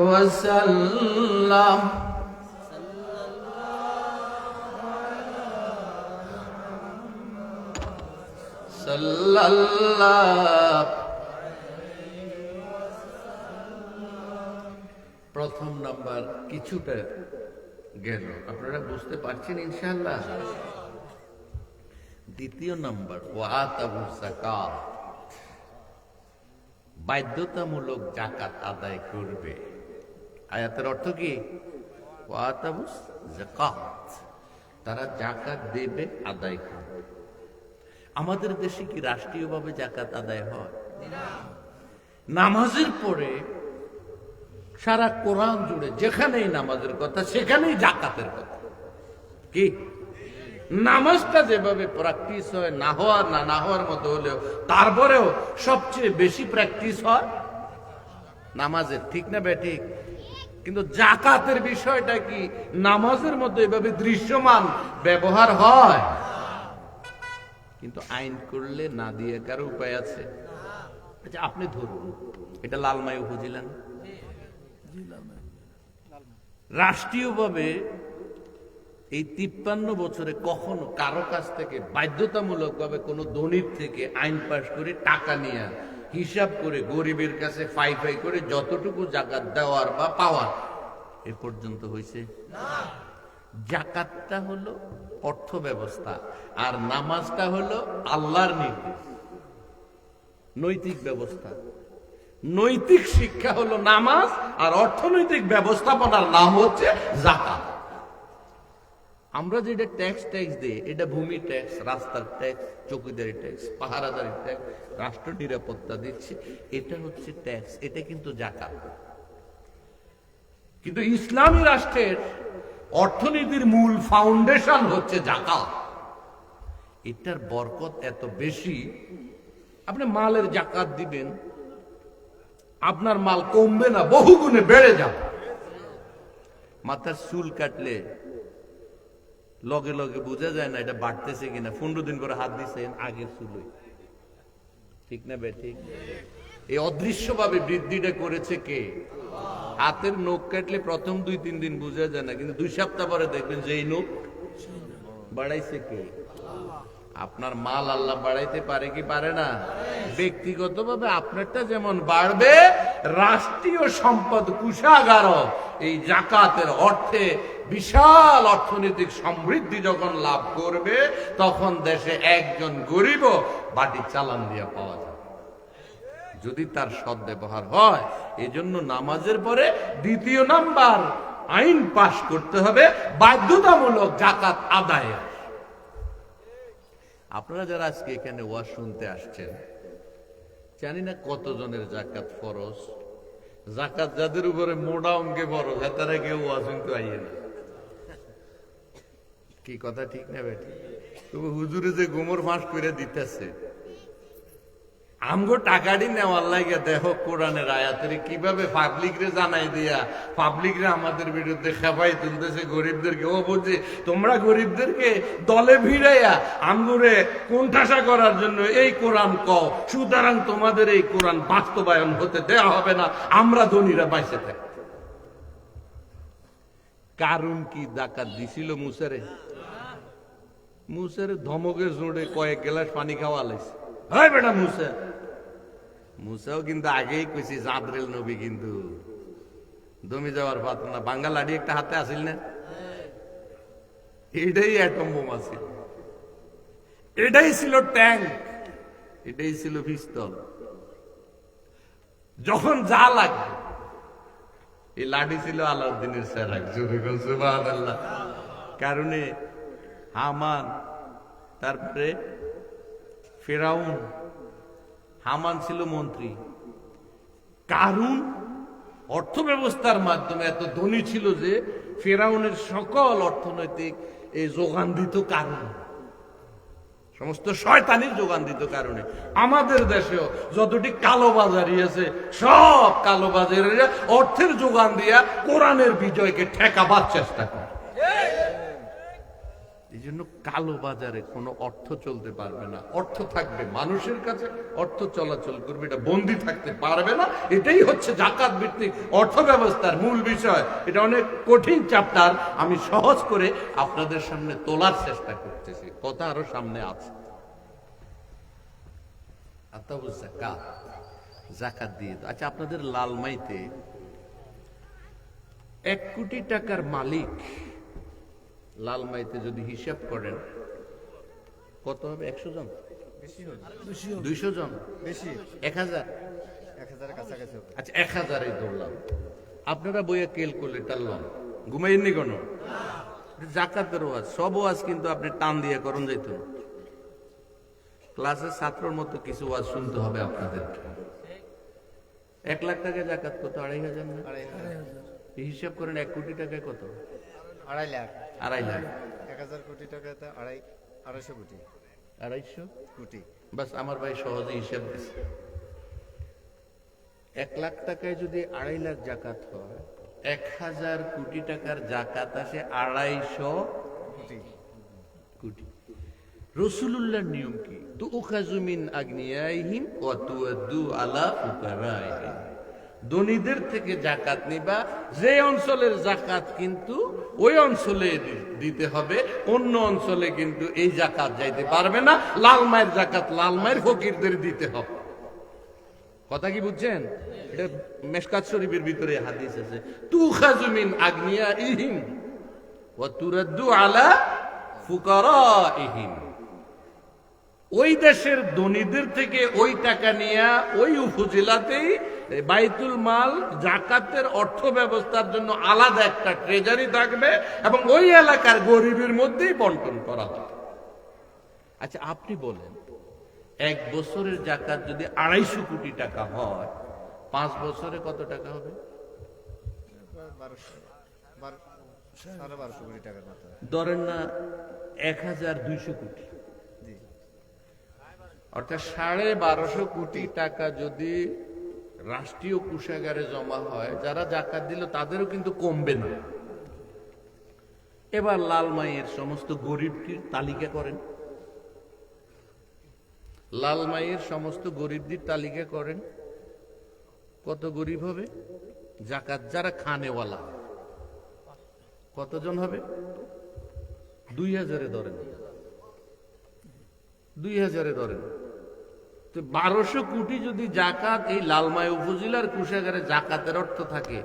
wasallam sallallahu। প্রথম নাম্বার কিছুটা গেল, আপনারা বুঝতে পারছেন ইনশাআল্লাহ। দ্বিতীয় নাম্বার ওয়াতাবুস যাকাত, বাধ্যতামূলক যাকাত আদায় করবে। আয়াতের অর্থ কি? ওয়াতাবুস যাকাত, তারা যাকাত দেবে, আদায় করবে। আমাদের দেশে কি রাষ্ট্রীয়ভাবে যাকাত আদায় হয়? নামাজের পরে সারা কোরআন জুড়ে যেখানেই নামাজের কথা সেখানেই যাকাতের কথা। কি নামাজটা যেভাবে প্র্যাকটিস হয়, না হওয়ার না হওয়ার মতো হলেও তারপরেও সবচেয়ে বেশি প্র্যাকটিস হয় নামাজের। ঠিক না বেঠিক? কিন্তু যাকাতের বিষয়টা কি নামাজের মতো এভাবে দৃশ্যমান ব্যবহার হয়? কিন্তু আইন করলে না দিয়ে কারো উপায় আছে? আচ্ছা আপনি ধরুন এটা লালমাই উপজেলা, রাষ্ট্রীয়ভাবে এই 53 বছরে কখনো কারো কাছ থেকে বাধ্যতামূলক ভাবে কোনো ধনীর থেকে আইন পাস করে টাকা নিয়ে হিসাব করে গরিবের কাছে ফাই ফাই করে যতটুকু জাকাত দেওয়ার বা পাওয়ার এ পর্যন্ত হয়েছে? জাকাতটা হলো অর্থ ব্যবস্থা, আর নামাজটা হলো আল্লাহর নির্দেশ, নৈতিক ব্যবস্থা। নৈতিক শিক্ষা হলো নামাজ, আর অর্থনৈতিক ব্যবস্থাপনার নাম হচ্ছে যাকাত। আমরা যেটা ট্যাক্স দিই, এটা ভূমি ট্যাক্স, রাস্তার ট্যাক্স, চৌকিদারি ট্যাক্স, পাহারাদারি ট্যাক্স, রাষ্ট্র নিরাপত্তা দিচ্ছে, এটা হচ্ছে ট্যাক্স, এটা কিন্তু যাকাত। কিন্তু ইসলামী রাষ্ট্রের অর্থনীতির মূল ফাউন্ডেশন হচ্ছে যাকাত। এটার বরকত এত বেশি, আপনি মালের যাকাত দিবেন, আপনার মাল কমবে না, বহুগুণে বেড়ে যাবে। মাথার চুল কাটলে লগে লগে বোঝা যায় না এটা বাড়তেছে কিনা, 15 দিন করে হাত দিচ্ছেন আগের চুলই, ঠিক না বে ঠিক? এই অদৃশ্যভাবে বৃদ্ধিটা করেছে কে? হাতের নখ কাটলে প্রথম 2-3 দিন বোঝা যায় না, কিন্তু 2 সপ্তাহ পরে দেখবেন যে এই নখ বাড়াইছে কে? আপনার মাল আল্লাহ বাড়াইতে পারে কি পারে না? ব্যক্তিগতভাবে আপনারটা যেমন বাড়বে, রাষ্ট্রীয় সম্পদ কুশাগার এই যাকাতের অর্থে বিশাল অর্থনৈতিক সমৃদ্ধি যখন লাভ করবে, তখন দেশে একজন গরিব বাটি চালান দিয়া পাওয়া যাবে, যদি তার সদ্ব্যবহার হয়। এই জন্য নামাজের পরে 2 নাম্বার আইন পাশ করতে হবে বাধ্যতামূলক যাকাত আদায়। আপনারা যারা আজকে এখানে ওয়াজ শুনতে আসছেন, জানি না কতজনের যাকাত ফরজ। যাকাত যাদের উপরে মোটা অঙ্কে ফরজ, তারা কেউ ওয়াজ শুনতে আইয়ে না। কি কথা ঠিক না বেটি? তবু হুজুরে যে গোমর ফাঁস করে দিতেছে, আমগো টাকাটি নেওয়ার লাগে দেখো কোরআনের আয়াতের কিভাবে পাবলিক রে জানাই দিয়া পাবলিক রে আমাদের বিরুদ্ধে খেপাই তুলতেছে গরিবদেরকে। ও বুঝে তোমরা গরিবদেরকে দলে ভিড়াইয়া আমগুরে কোণঠাসা করার জন্য এই কোরআন কও, সুতরাং তোমাদের এই কোরআন বাস্তবায়ন হতে দেয়া হবে না, আমরা ধনীরা বাইসে থাকি। কারণ কি যাকাত দিছিল মুসারে? মুসারে ধমকের জোরে কয়েক গ্লাস পানি খাওয়া লাইছে। হয় বেটা মুসা, মুসাও কিন্তু আগেই কইছি জাদরেল নবী কিন্তু দমে যাওয়ার পাত না। বাঙ্গা লাঠি একটা হাতে আসিল না, এটাই অ্যাটম বোম আছিল, এটাই ছিল ট্যাঙ্ক, এটাই ছিল পিস্তল। যখন যা লাগবে, এই লাঠি ছিল আলাউদ্দিনের সেরাক, সুবহানাল্লাহ। কারণে হামান, তারপরে ফেরাউন, হামান ছিল মন্ত্রী, কারুন অর্থ ব্যবস্থার মাধ্যমে এত ধনী ছিল যে ফেরাউনের সকল অর্থনৈতিক এই যোগান দিত কারণ, সমস্ত শয়তানির যোগান দিত কারণে। আমাদের দেশেও যতটি কালোবাজারি আছে, সব কালোবাজারিরা অর্থের যোগান দিয়া কোরআনের বিজয়কে ঠেকাবার চেষ্টা করে। এই জন্য কালো বাজারে কোনো অর্থ চলতে পারবে না। অর্থ থাকবে মানুষের কাছে, অর্থ চলাচল করবে, এটা বন্দি থাকতে পারবে না। এটাই হচ্ছে যাকাত ভিত্তিক অর্থ ব্যবস্থার মূল বিষয়। এটা অনেক কঠিন চ্যাপ্টার, আমি সহজ করে আপনাদের সামনে তোলার চেষ্টা করতেছি, কথা আরো সামনে আছে। যাকাত, যাকাত দিয়ে, আচ্ছা আপনাদের লালমাইতে 1 কোটি টাকার মালিক, লালমাইতে যদি হিসাব করেন কত হবে? 100 জন, 200 জন, বেশি 1000, 1000 কাছাকাছি। আচ্ছা 1000-এই ধরলাম। আপনারা বইয়া ক্যালকুলেটর লন, ঘুমাইনি কোন যাকাতের ওয়াজ, সব ওয়াজ কিন্তু আপনি টান দিয়ে করুন যাইত। ক্লাসের ছাত্রর মতো কিছু ওয়াজ শুনতে হবে আপনাদের। 1 লাখ টাকা যাকাত কত? 2500 না? 2500 হিসাব করেন 1 কোটি টাকায় কত? 2.5 লাখ। 2.5 লাখ। 1000 কোটি টাকাতে 250 কোটি। 250 কোটি। বাস, আমার ভাই সহজে হিসাব দিচ্ছে। 1 লাখ টাকায় যদি 2.5 লাখ যাকাত হয়, 1000 কোটি টাকার যাকাত আসে 250 কোটি। রাসূলুল্লাহর নিয়ম কি? তুখাযু মিন আগনিয়াইহিম ওয়া তুআদ্দু আলা ফুকারাইহিম। ধনীদের থেকে যাকাত নিবা, যে অঞ্চলের যাকাত কিন্তু ওই অঞ্চলে দিতে হবে, অন্য অঞ্চলে কিন্তু এই যাকাত যাইতে পারবে না। লালমায়ের যাকাত লালমায়ের ফকিরদের দিতে হবে। কথা কি বুঝছেন? এটা মেশকাত শরীফের ভিতরে হাদিস আছে, তুখাযু মিন আগনিয়াইহিম ওয়া তুরাদ্দু আলা ফুকারাইহিম। ওই দেশের ধনীদের থেকে ওই টাকা নিয়ে ওই উপজেলাতেই এই বাইতুল মাল জাকাতের অর্থ ব্যবস্থার জন্য আলাদা একটা ট্রেজারি থাকবে এবং ওই এলাকার গরিবের মধ্যেই বন্টন করা হবে। আচ্ছা আপনি বলেন, এক বছরের জাকাত যদি 250 কোটি টাকা হয়, 5 বছরে কত টাকা হবে? 1200 কোটি টাকার মতো। ধরেন না 1200 কোটি, জি অর্থাৎ 1250 কোটি টাকা যদি রাষ্ট্রীয় কোষাগারে জমা হয়, যারা জাকাত দিল তাদেরও কিন্তু কমবে না। এবার লালমাইয়ের সমস্ত গরিবটির তালিকা করেন, লালমাইয়ের সমস্ত গরিবদের তালিকা করেন, কত গরিব হবে? জাকাত যারা খানেওয়ালা কতজন হবে? 2000 ধরেন, 2000 ধরেন। তো 1200 কোটি যদি জাকাত এই লালমাই উপজেলার কোষাগারে জাকাতের অর্থ থাকে,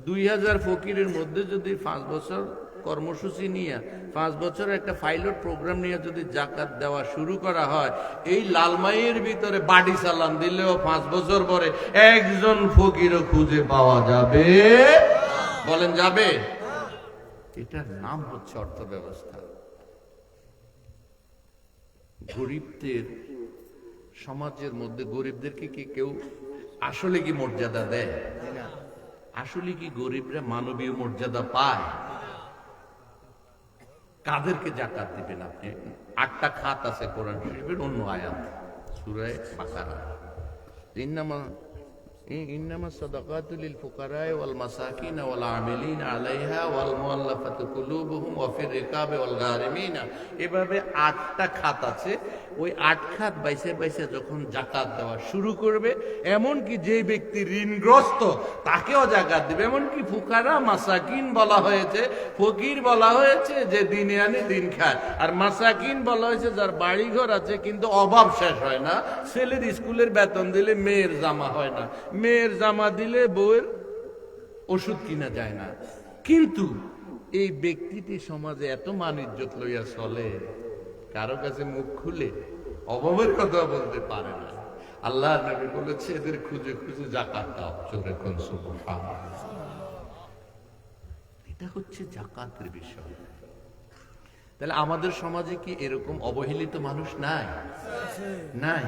2000 ফকিরের মধ্যে যদি 5 বছর কর্মসূচি নিয়ে 5 বছর একটা পাইলট প্রোগ্রাম নিয়ে যদি জাকাত দেওয়া শুরু করা হয়, এই লালমাইয়ের ভিতরে বাড়ি চালান দিলেও 5 বছর পরে একজন ফকিরও খুঁজে পাওয়া যাবে? বলেন যাবে? এটার নাম হচ্ছে অর্থ ব্যবস্থা। গরিবদের সমাজের মধ্যে গরিবদেরকে কি কেউ আসলে কি মর্যাদা দেয়? আসলে কি গরিবরা মানবীয় মর্যাদা পায়? কাদেরকে জাকাত দিবেন আপনি? 8টা খাত আছে কোরআন শরীফের অন্য আয়াত, সূরা বাকারা। ইন্নামা সাদাকাতু লিল ফুকারায়ে ওয়াল মাসাকিন ওয়াল আমিলিন আলাইহা ওয়াল মুআল্লাফাতু কুলুবুহুম ওয়া ফির রিকাবি ওয়াল গারিমিনা। এভাবে 8টা খাত আছে। ওই 8 খাত বাইসে বাইসে যখন জাকাত দেওয়া শুরু করবে, এমনকি যে ব্যক্তি ঋণগ্রস্ত তাকেও জাকাত দিবে। এমনকি ফুকারা মাসাকিন বলা হয়েছে, ফকির বলা হয়েছে যে দিনে আনে দিন খায়, আর মাসাকিন বলা হয়েছে যার বাড়িঘর আছে কিন্তু অভাব শেষ হয় না। ছেলের স্কুলের বেতন দিলে মেয়ের জামা হয় না, মেয়ের জামা দিলে বউয়ের ওষুধ কিনা যায় না। কিন্তু এই ব্যক্তিটি সমাজে এত মান ইজ্জত লইয়া চলে, কারো কাছে মুখ খুলে অভাবের কথা বলতে পারে না। আল্লাহ নবী বলেছে এদের খুঁজে খুঁজে জাকাত দাও। জোরে কোন সুবহানাল্লাহ। এটা হচ্ছে জাকাতের বিষয়। তাহলে আমাদের সমাজে কি এরকম অবহেলিত মানুষ নাই? নাই।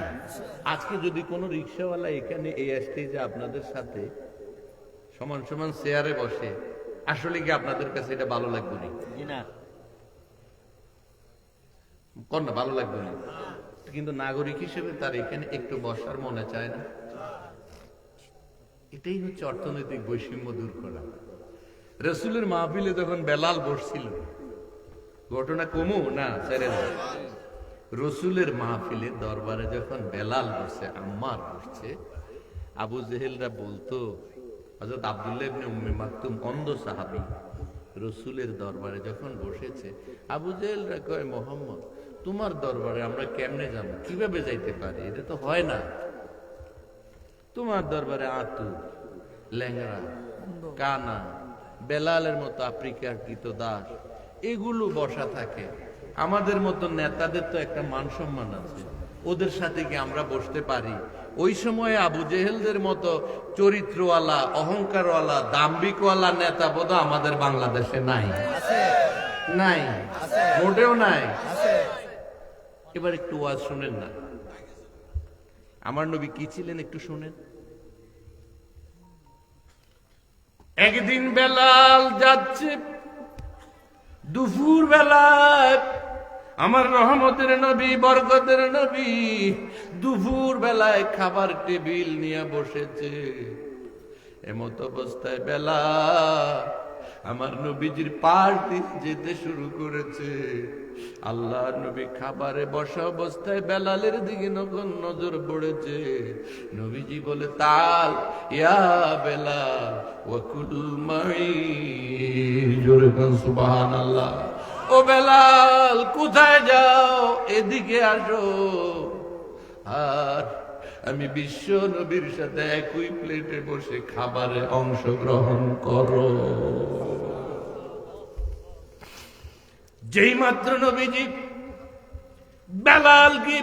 আজকে যদি কোনো রিক্সাওয়ালা এখানে এই স্টেজে আপনাদের সাথে সমান সমান চেয়ারে বসে, আসলে কি আপনাদের কাছে এটা ভালো লাগবে না? কোন না ভালো লাগবে না, কিন্তু নাগরিক হিসেবে তার এখানে একটু বসার মনে চায় না। এটাই হচ্ছে অর্থনৈতিক বৈষম্য দূর করা। রাসূলের মাহফিলে যখন বেলাল বসছিল, ঘটনা কমু না ছেড়ে যায়, রসুলের মাহফিলে দরবারে যখন বেলাল বসে, আম্মার বসছে, আবু জেহেলরা বলতো, হযরত আব্দুল্লাহ ইবনে উম্মে মাকতুম অন্ধ সাহাবী রসুলের দরবারে যখন বসেছে, আবু জেহেলরা কয়, মোহাম্মদ তোমার দরবারে আমরা কেমনে যাবো? কিভাবে যাইতে পারি? এটা তো হয় না। তোমার দরবারে আতুর, ল্যাংড়া, কানা, বেলালের মতো আফ্রিকার কৃতদাস এগুলো বসা থাকে। আমাদের মতো নেতাদের তো একটা মান সম্মান আছে, ওদের সাথে কি আমরা বসতে পারি? ওই সময়ে আবু জেহেলদের মতো চরিত্রওয়ালা, অহংকারওয়ালা, দাম্ভিকওয়ালা নেতা বোধ আমাদের বাংলাদেশে নাই, নাই, মোটেও নাই। এবার একটু ওয়াজ শুনেন না, আমার নবী কি ছিলেন একটু শুনেন। একদিন বেলাল যাচ্ছে দুপুর বেলায়, আমার রহমতের নবী, বরকতের নবী দুপুর বেলায় খাবার টেবিল নিয়ে বসেছে। এমত অবস্থায় বেলাল আমার নবীজির পাশ দিয়ে যেতে শুরু করেছে। আল্লাহ নবী খাবারে বসা অবস্থায় বেলালের দিকে নজর পড়েছে। নবীজি বলে, তাল ইয়া বেলাল ওয়াকুল মাই। জোরে কোন সুবহানাল্লাহ। ও বেলাল কোথায় যাও? এদিকে আসো, আর আমি বিশ্ব নবীর সাথে একই প্লেটে বসে খাবারে অংশগ্রহণ করো। যেই মাত্র নবীজি বেলালকে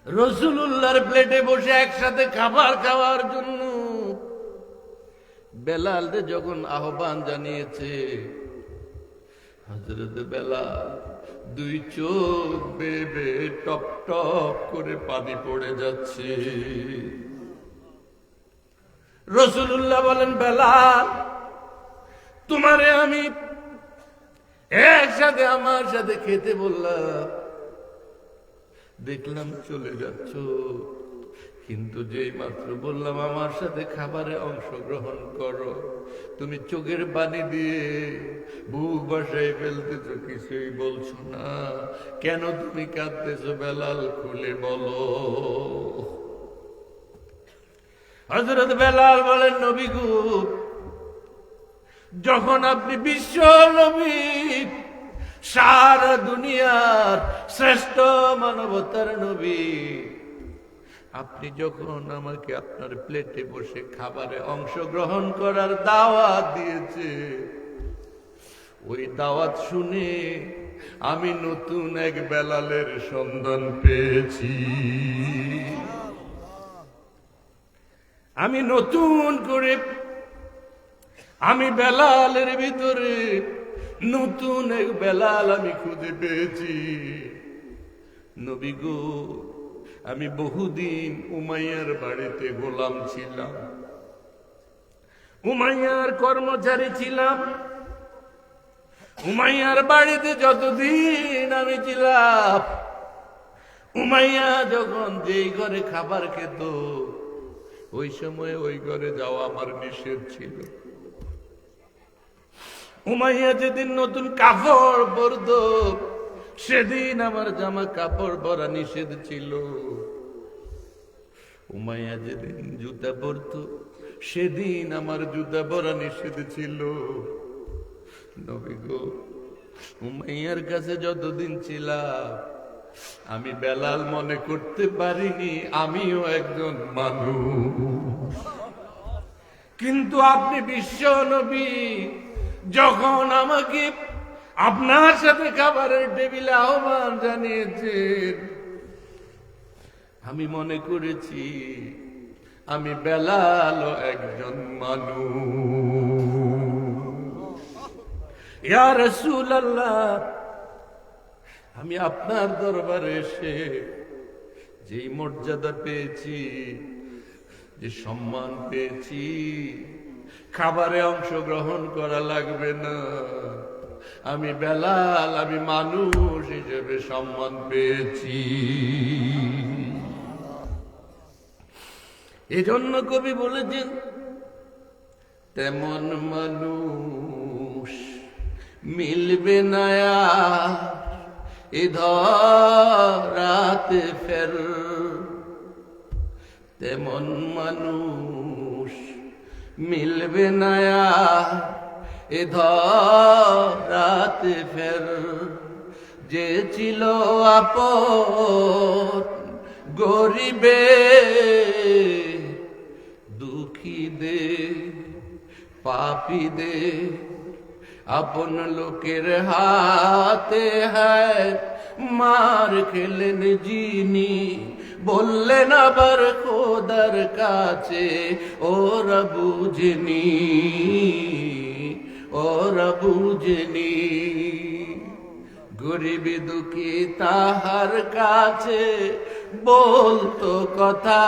রাসূলুল্লাহর প্লেটে বসে একসাথে খাবার খাওয়ার জন্য বেলালকে যখন আহ্বান জানিয়েছে, হযরত বেলাল দুই চোখ বেয়ে বেয়ে টপ টপ করে পানি পড়ে যাচ্ছে। রাসূলুল্লাহ বলেন, বেলাল, তোমারে আমি একসাথে আমার সাথে খেতে বললাম, দেখলাম চলে যাচ্ছ, কিন্তু যেই মাত্র বললাম আমার সাথে খাবারে অংশগ্রহণ করো, তুমি চোখের পানি দিয়ে বুক বাসায় ফেলতেছ, কিছুই বলছো না। কেন তুমি কাঁদতেছো বেলাল, খুলে বলো। হযরত বেলাল বলেন, নবী গো, যখন আপনি বিশ্ব নবী, সারা দুনিয়ার শ্রেষ্ঠ মানবতার নবী, আপনি যখন আমাকে আপনার প্লেটে বসে খাবারে অংশগ্রহণ করার দাওয়াত দিয়েছে, ওই দাওয়াত শুনে আমি নতুন এক বেলালের সন্ধান পেয়েছি। আমি নতুন করে আমি বেলালের ভিতরে নতুন এক বেলাল আমি খুঁজে পেয়েছি। নবী গো, আমি বহুদিন উমাইয়ার বাড়িতে গোলাম ছিলাম, উমাইয়ার কর্মচারী ছিলাম। উমাইয়ার বাড়িতে যতদিন আমি ছিলাম, উমাইয়া যখন যেই ঘরে খাবার খেত, ওই সময় ওই ঘরে যাওয়া আমার নিষেধ ছিল। উমাইয়া যেদিন নতুন কাপড় পরত, সেদিন আমার জামা কাপড় পরা নিষেধ ছিল। উমাইয়া যেদিন জুতা পরত, সেদিন আমার জুতা পরা নিষেধ ছিল। নবী গো, উমাইয়ার কাছে যতদিন ছিলাম, আমি বেলাল মনে করতে পারিনি আমিও একজন মানুষ। কিন্তু আপনি বিশ্ব নবী, যখন আমাকে আপনার সাথে খাবারের টেবিলে আহ্বান জানিয়েছেন, আমি মনে করেছি আমি বেলাল একজন মানুষ। ইয়া রাসূলুল্লাহ, আমি আপনার দরবারে এসে যেই মর্যাদা পেয়েছি, যে সম্মান পেয়েছি, খাবারে অংশগ্রহণ করা লাগবে না। আমি বেলাল, আমি মানুষ হিসেবে সম্মান পেয়েছি। এজন্য কবি বলেছেন, তেমন মানুষ মিলবে না এ ধরাতে ফের, তেমন মানুষ মিলবে না এ ধরাতে ফের, যে ছিল আপন গরিবে দুঃখী দে পাপী দে, আপন লোকের হাতে হায় মার খেলেন যিনি, বললেন আবার খোদার কাছে ওরা বুঝেনি, ওরা বুঝেনি। গরিব দুঃখী তাহার কাছে বলতো কথা,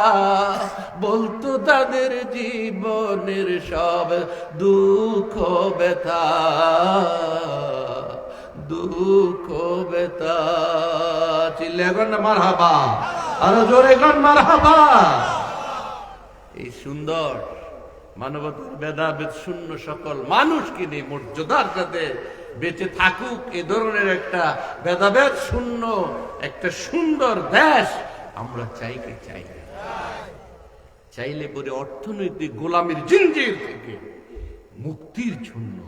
বলতো তাদের জীবনের সব দুঃখ ব্যথা, দুঃখ ব্যথা। চিল্লে গণ মারহাবা, আরো জোরে গণ মারহাবা। এই সুন্দর মানবতার ভেদাভেদ শূন্য সকল মানুষকে নিয়ে মর্যাদার সাথে বেঁচে থাকুক, এ ধরনের একটা ভেদাভেদ শূন্য একটা সুন্দর দেশ আমরা চাই কি চাই না? চাইলে পরে অর্থনৈতিক গোলামীর জিঞ্জির থেকে মুক্তির জন্য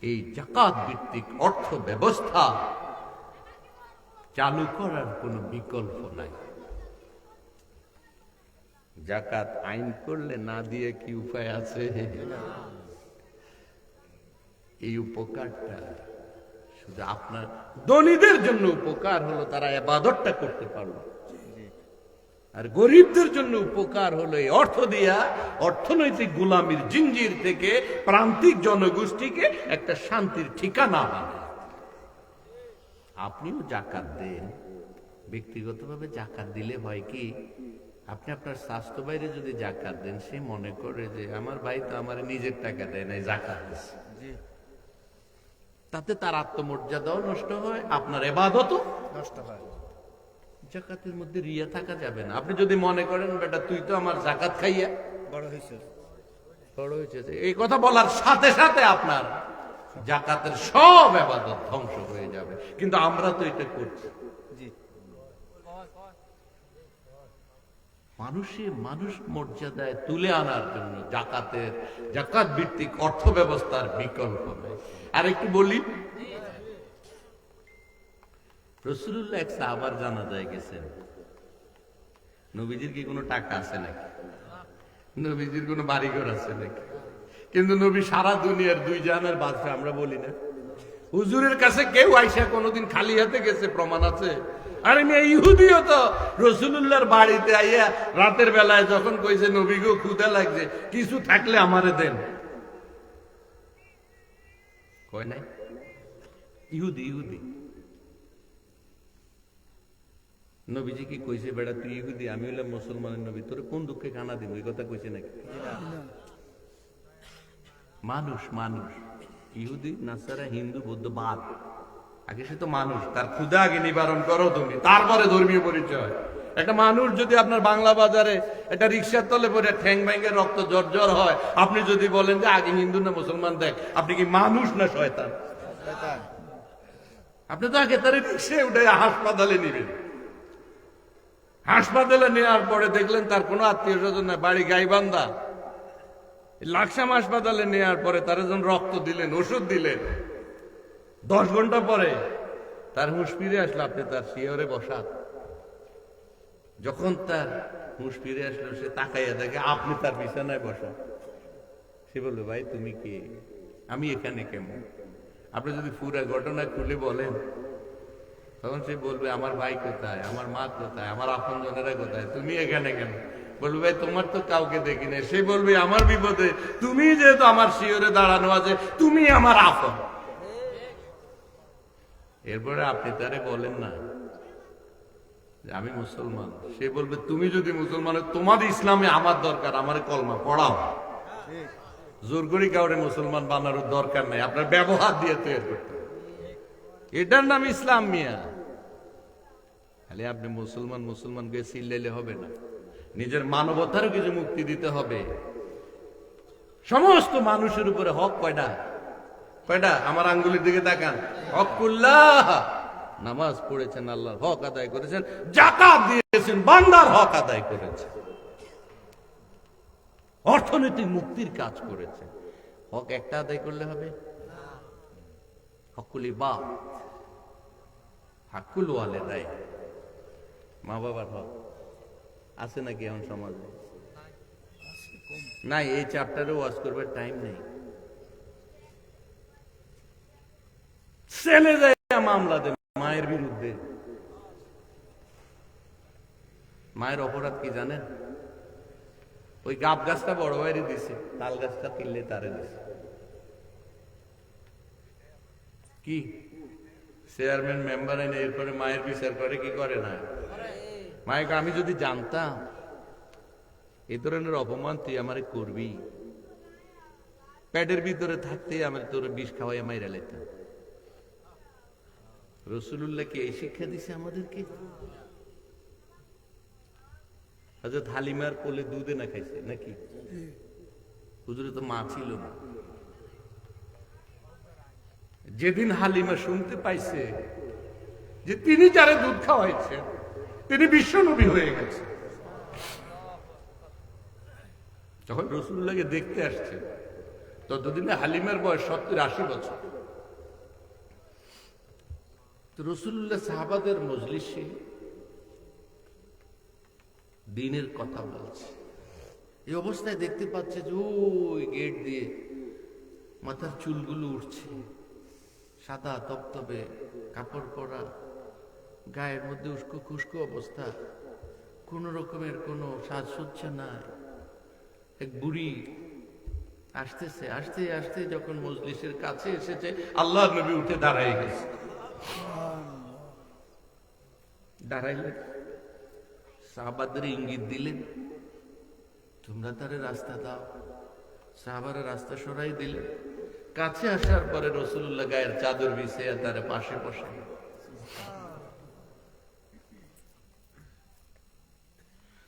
এই যাকাত ভিত্তিক অর্থ ব্যবস্থা চালু করার কোনো বিকল্প নাই। যাকাত আইন করলে না দিয়ে কি উপায় আছে? এই উপকারটা শুধু আপনার ধনীদের জন্য উপকার হলো, তারা ইবাদতটা করতে পারলো। আর গরিবদের জন্য উপকার হলো এই অর্থ দিয়া অর্থনৈতিক গোলামির জিঞ্জির থেকে প্রান্তিক জনগোষ্ঠীকে একটা শান্তির ঠিকানা বানায়। আপনিও জাকাত দেন, ব্যক্তিগতভাবে জাকাত দিলে হয় কি, আপনি আপনার স্বাস্থ্য বাইরে যদি জাকাত দেন, সে মনে করে যে আমার ভাই তো আমার নিজের টাকা দেয় নাই, জাকাত দিচ্ছে। তাতে তার আত্মমর্যাদাও নষ্ট হয়, আপনার ইবাদতও নষ্ট হয়। জাকাতের মধ্যে রিয়া থাকা যাবে না। আপনি যদি মনে করেন বেটা তুই তো আমার জাকাত খাইয়া বড় হয়েছে। বড় হয়েছে, এই কথা বলার সাথে সাথে আপনার জাকাতের সব ইবাদত ধ্বংস হয়ে যাবে। কিন্তু আমরা তো এটা করছি। জি, মানুষ মর্যাদায় তুলে আনার জন্য জাকাত ভিত্তিক অর্থ ব্যবস্থার বিকল্প নেই। আর একটু বলি, রাসূলুল্লাহ এক সাহাবার জানাজায় গেছেন। নবীজির কি কোনো টাকা আছে নাকি? নবীজির কোনো বাড়িঘর আছে নাকি? কিন্তু নবী সারা দুনিয়ার দুই জাহানের বাদশা, আমরা বলি না? হুজুরের কাছে কেউ আইসা কোনোদিন খালি হাতে গেছে প্রমাণ আছে? আরে মেয়ে ইহুদিও তো রাসূলুল্লাহর বাড়িতে আইয়া রাতের বেলায় যখন কইছে নবী গো ক্ষুধা লাগছে, কিছু থাকলে আমারে দেন, কয় নাই? ইহুদি নবীজি কি কইছে বেটা তুই ইহুদি, আমি হলাম মুসলমানের নবী, তোর কোন দুঃখে খানা দিব, এই কথা কইছে নাকি? মানুষ ইহুদি, নাসারা, হিন্দু, বৌদ্ধ বাদ, আগে সে তো মানুষ, তার ক্ষুধা আগে নিবারণ করো তুমি, তারপরে ধর্মীয় পরিচয়। একটা মানুষ যদি আপনার বাংলা বাজারে একটা রিক্সার তলে পড়ে ঠ্যাং ভেঙে রক্ত জর্জর হয়, আপনি যদি বলেন যে আগে হিন্দু না মুসলমান দেখ, আপনি কি মানুষ না শয়তান? শয়তান। আপনি তো আগে তার রিক্সায় উঠে হাসপাতালে নিবেন। হাসপাতালে নেওয়ার পরে দেখলেন তার কোনো আত্মীয় স্বজন নাই, বাড়ি গাইবান্ধা। লাকসাম হাসপাতালে নেওয়ার পরে তার যখন রক্ত দিলেন, ওষুধ দিলেন, 10 ঘন্টা পরে তার হুঁশ ফিরে আসলো, আপনি তার শিয়রে বসাত। যখন তার হুঁশ ফিরে আসলো, সে তাকাইয়া দেখে আপনি তার বিছানায় বসা। সে বললো ভাই তুমি কি, আমি এখানে কেমন? আপনি যদি পুরো ঘটনা খুলে বলেন, তখন সে বলবে আমার ভাই কোথায়, আমার মা কোথায়, আমার আপনজনেরা কোথায়, তুমি এখানে কেন? বলবে ভাই তোমার তো কাউকে দেখি না। সে বলবে আমার বিপদে তুমি যেহেতু আমার শিয়রে দাঁড়ানো আছে, তুমি আমার আপন। এরপরে আপনি তারে বলেন না যে আমি মুসলমান, সে বলবে তুমি যদি মুসলমান হয়, তোমার ইসলামে আমার দরকার, আমার কলমা পড়াও। জোর করে কাউরে মুসলমান বানানোর দরকার নাই, আপনার ব্যবহার দিয়ে তৈরি করতে হবে। এটার নাম ইসলাম মিয়া। খালি আপনি মুসলমান গিয়ে চিল্লাইলে হবে না, নিজের মানবতারও কিছু মুক্তি দিতে হবে। সমস্ত মানুষের উপরে হক কয়টা? আমার আঙ্গুলের দিকে তাকান। হকুল্লাহ, নামাজ পড়েছেন, আল্লাহর হক আদায় করেছেন, যাকাত দিয়েছেন, বান্দার হক আদায় করেছেন, অর্থনৈতিক মুক্তির কাজ করেছেন। হক একটা আদায় করলে হবে? হকুল ইবাদ, হাকুল ওয়ালিদাইন, মা বাবার হক আছে নাকি এমন সমাজে? নাই। এই চ্যাপ্টারে ওয়াজ করবার টাইম নেই। ছেলে যায় মামলা দেন মায়ের বিরুদ্ধে। মায়ের অপরাধ কি জানেন? ওই গাব গাছটা বড় বাইরে দিছে, তাল গাছটা কিনলে তারে দিছে। কি চেয়ারম্যান মেম্বার এনে এরপরে মায়ের বিচার করে কি করে না? মায়ের আমি যদি জানতাম এই ধরনের অপমান তুই আমারে করবি, পেটের ভিতরে থাকতেই আমার তোর বিষ খাওয়াই মাইরা লেতাম। রাসূলুল্লাহ কি এই শিক্ষা দিছে আমাদেরকে? হযরত হালিমার কোলে দুধে না খাইছে নাকি? হুজুরে তো মা ছিল না। যেদিন হালিমা শুনতে পাইছে যে তিনি যারে দুধ খাওয়াইছেন তিনি বিশ্বনবী হয়ে গেছে, যখন রাসূলুল্লাহকে দেখতে আসছে, ততদিনে হালিমার বয়স 70-80 বছর। তো রাসূলুল্লাহ সাহাবাদের মজলিসে দ্বীনের কথা বলছে। এই অবস্থায় দেখতে পাচ্ছে যে ওই গেট দিয়ে মাথার চুলগুলো উঠছে, সাদা তবতবে কাপড় পরা, গায়ের মধ্যে উস্কো খুস্কো অবস্থা। কোন রকমের কোনো সাজসজ্জা নাই। এক বুড়ি আসতেছে, আসতে আসতে যখন মজলিসের কাছে এসেছে, আল্লাহর নবী উঠে দাঁড়ায় গেছে। দাঁড়াইলেন, সাহাবাদের ইঙ্গিত দিলেন, তোমরা তারে রাস্তা দাও। সাহাবারা রাস্তা সরাই দিলেন। কাছে আসার পরে রাসূলুল্লাহ গায়ের চাদর বিছিয়ে তার পাশে বসে।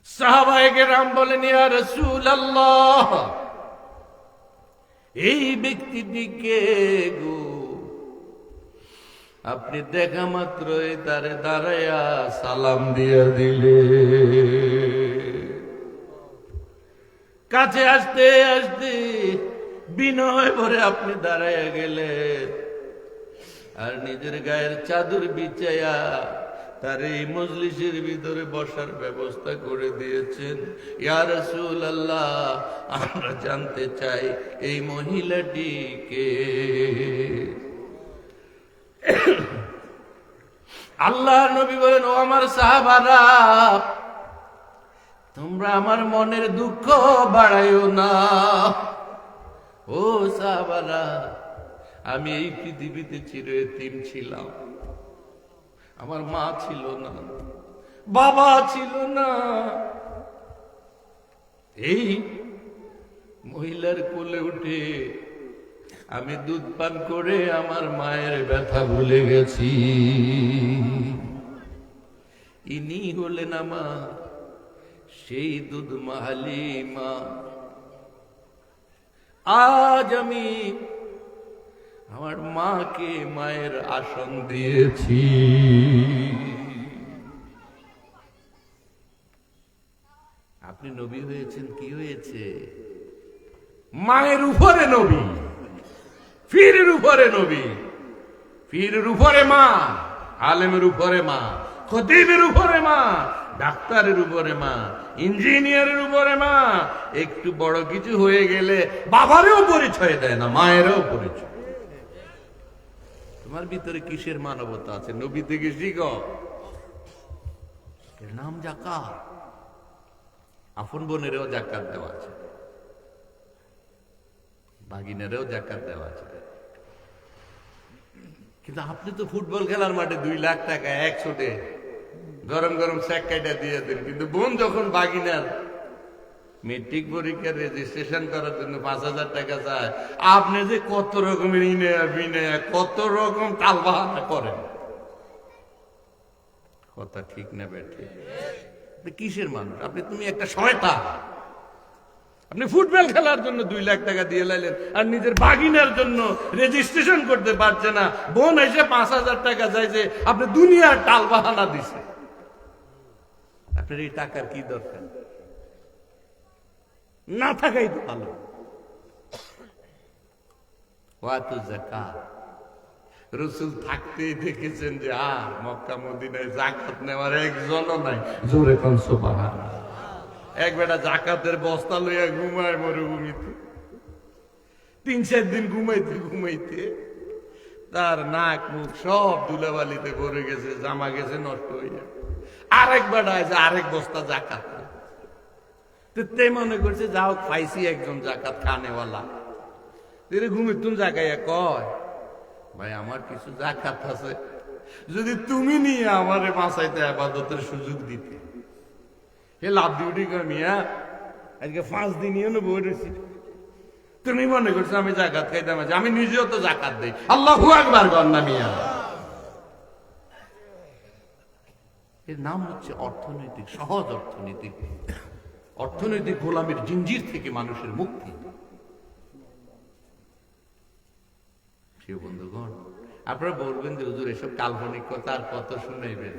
সাহাবায়ে কেরাম বলেন, ইয়া রাসূলুল্লাহ, এই ব্যক্তিটিকে গো আপনি দেখা মাত্রই তারে দাঁড়াইয়া সালাম দিয়া দিলে। কাছে আসতে আসতে বিনয় ভরে আপনি দাঁড়াইয়া গেলেন, আর নিজের গায়ের চাদর বিছাইয়া তার এই মজলিসের ভিতরে বসার ব্যবস্থা করে দিয়েছেন। ইয়া রাসূলুল্লাহ, আমরা জানতে চাই এই মহিলাটিকে। আল্লাহর নবী বলেন, ও আমার সাহাবারা, তোমরা আমার মনের দুঃখ বাড়াইও না। ও সাহাবারা, আমি এই পৃথিবীতে চির এতিম ছিলাম। আমার মা ছিল না, বাবা ছিল না। এই মহিলার কোলে উঠে আমি দুধ পান করে আমার মায়ের ব্যথা ভুলে গেছি। ইনি হলেন আমার সেই দুধ মাহালি মা। আজ আমি আমার মাকে মায়ের আসন দিয়েছি। আপনি নবী হয়েছেন, কি হয়েছে? মায়ের উপরে নবী, পীরের উপরে নবী, পীরের উপরে মা, আলেমের উপরে মা, খতিবের উপরে মা, ডাক্তারের উপরে মা, ইঞ্জিনিয়ারের উপরে মা। একটু বড় কিছু হয়ে গেলে বাবারেও পরিচয় দেয় না, মায়েরও পরিচয়। তোমার ভিতরে কিসের মানবতা আছে? নবী থেকে শিখো। এর নাম যাকাত। আপন বোনেরও যাকাত দেওয়া আছে, ভাগিনেরও যাকাত দেওয়া আছে। কিন্তু আপনি তো ফুটবল খেলার মাঠে 2 লাখ টাকা এক ছোটে গরম গরম স্যাকাইটা দিয়ে দেন, কিন্তু বোন যখন বাগিনার মেট্রিক পরীক্ষার রেজিস্ট্রেশন করার জন্য 5,000 টাকা চায়, আপনি যে কত রকমের বিনয়া কত রকম টালবাহানা করেন। কথা ঠিক না বেঠিক? কিসের মানুষ আপনি? তুমি একটা শয়তান। আপনি ফুটবল খেলার জন্য 2 লাখ টাকা দিয়ে লাইলেন, আর নিজের বাগিনার জন্য রেজিস্ট্রেশন করতে পারছে না। বোন এসে 5,000 টাকা চাইছে, আপনি দুনিয়ার টালবাহানা দিছে। আপনার এই টাকার কি দরকার? না থাকাই তো ভালো। ওয়াতু যাকাত রাসূল থাকতেই দেখেছেন যে মক্কা মদিনায় যাকাত নেওয়ার একজনও নাই। জোরে কোন সুবহানাল্লাহ। এক বেটা যাকাতের বস্তা লইয়া ঘুমায় মরুভূমিতে। 3-4 দিন ঘুমাইতে ঘুমাইতে তার নাক মুখ সব ধুলাবালিতে ভরে গেছে, জামা গেছে নষ্ট হইয়া। আরেক বেটা আছে, আরেক বস্তা যাকাত। তে মনে করছে যাও পাইছি একজন যাকাত খানেওয়ালা। ঘুমিয়ে তুমি জাগাইয়া কয়, ভাই আমার কিছু যাকাত আছে, যদি তুমি নিয়ে আমারে বাঁচাইতে ইবাদতের সুযোগ দিতে। হে লাভ ডিউটি মিয়া, আজকে 5 দিনই বই রয়েছি। তুমি মনে করছো আমি যাকাত খাইতাম? আমি নিজেও তো যাকাত দেই। আল্লাহু আকবার গন্না মিয়া। এর নাম হচ্ছে অর্থনৈতিক, সহজ অর্থনীতি। অর্থনৈতিক গোলামীর জিঞ্জির থেকে মানুষের মুক্তি। প্রিয় বন্ধুগণ, আপনারা বলবেন যে হুজুর এসব কাল্পনিক কথা আর কত শুনাইবেন?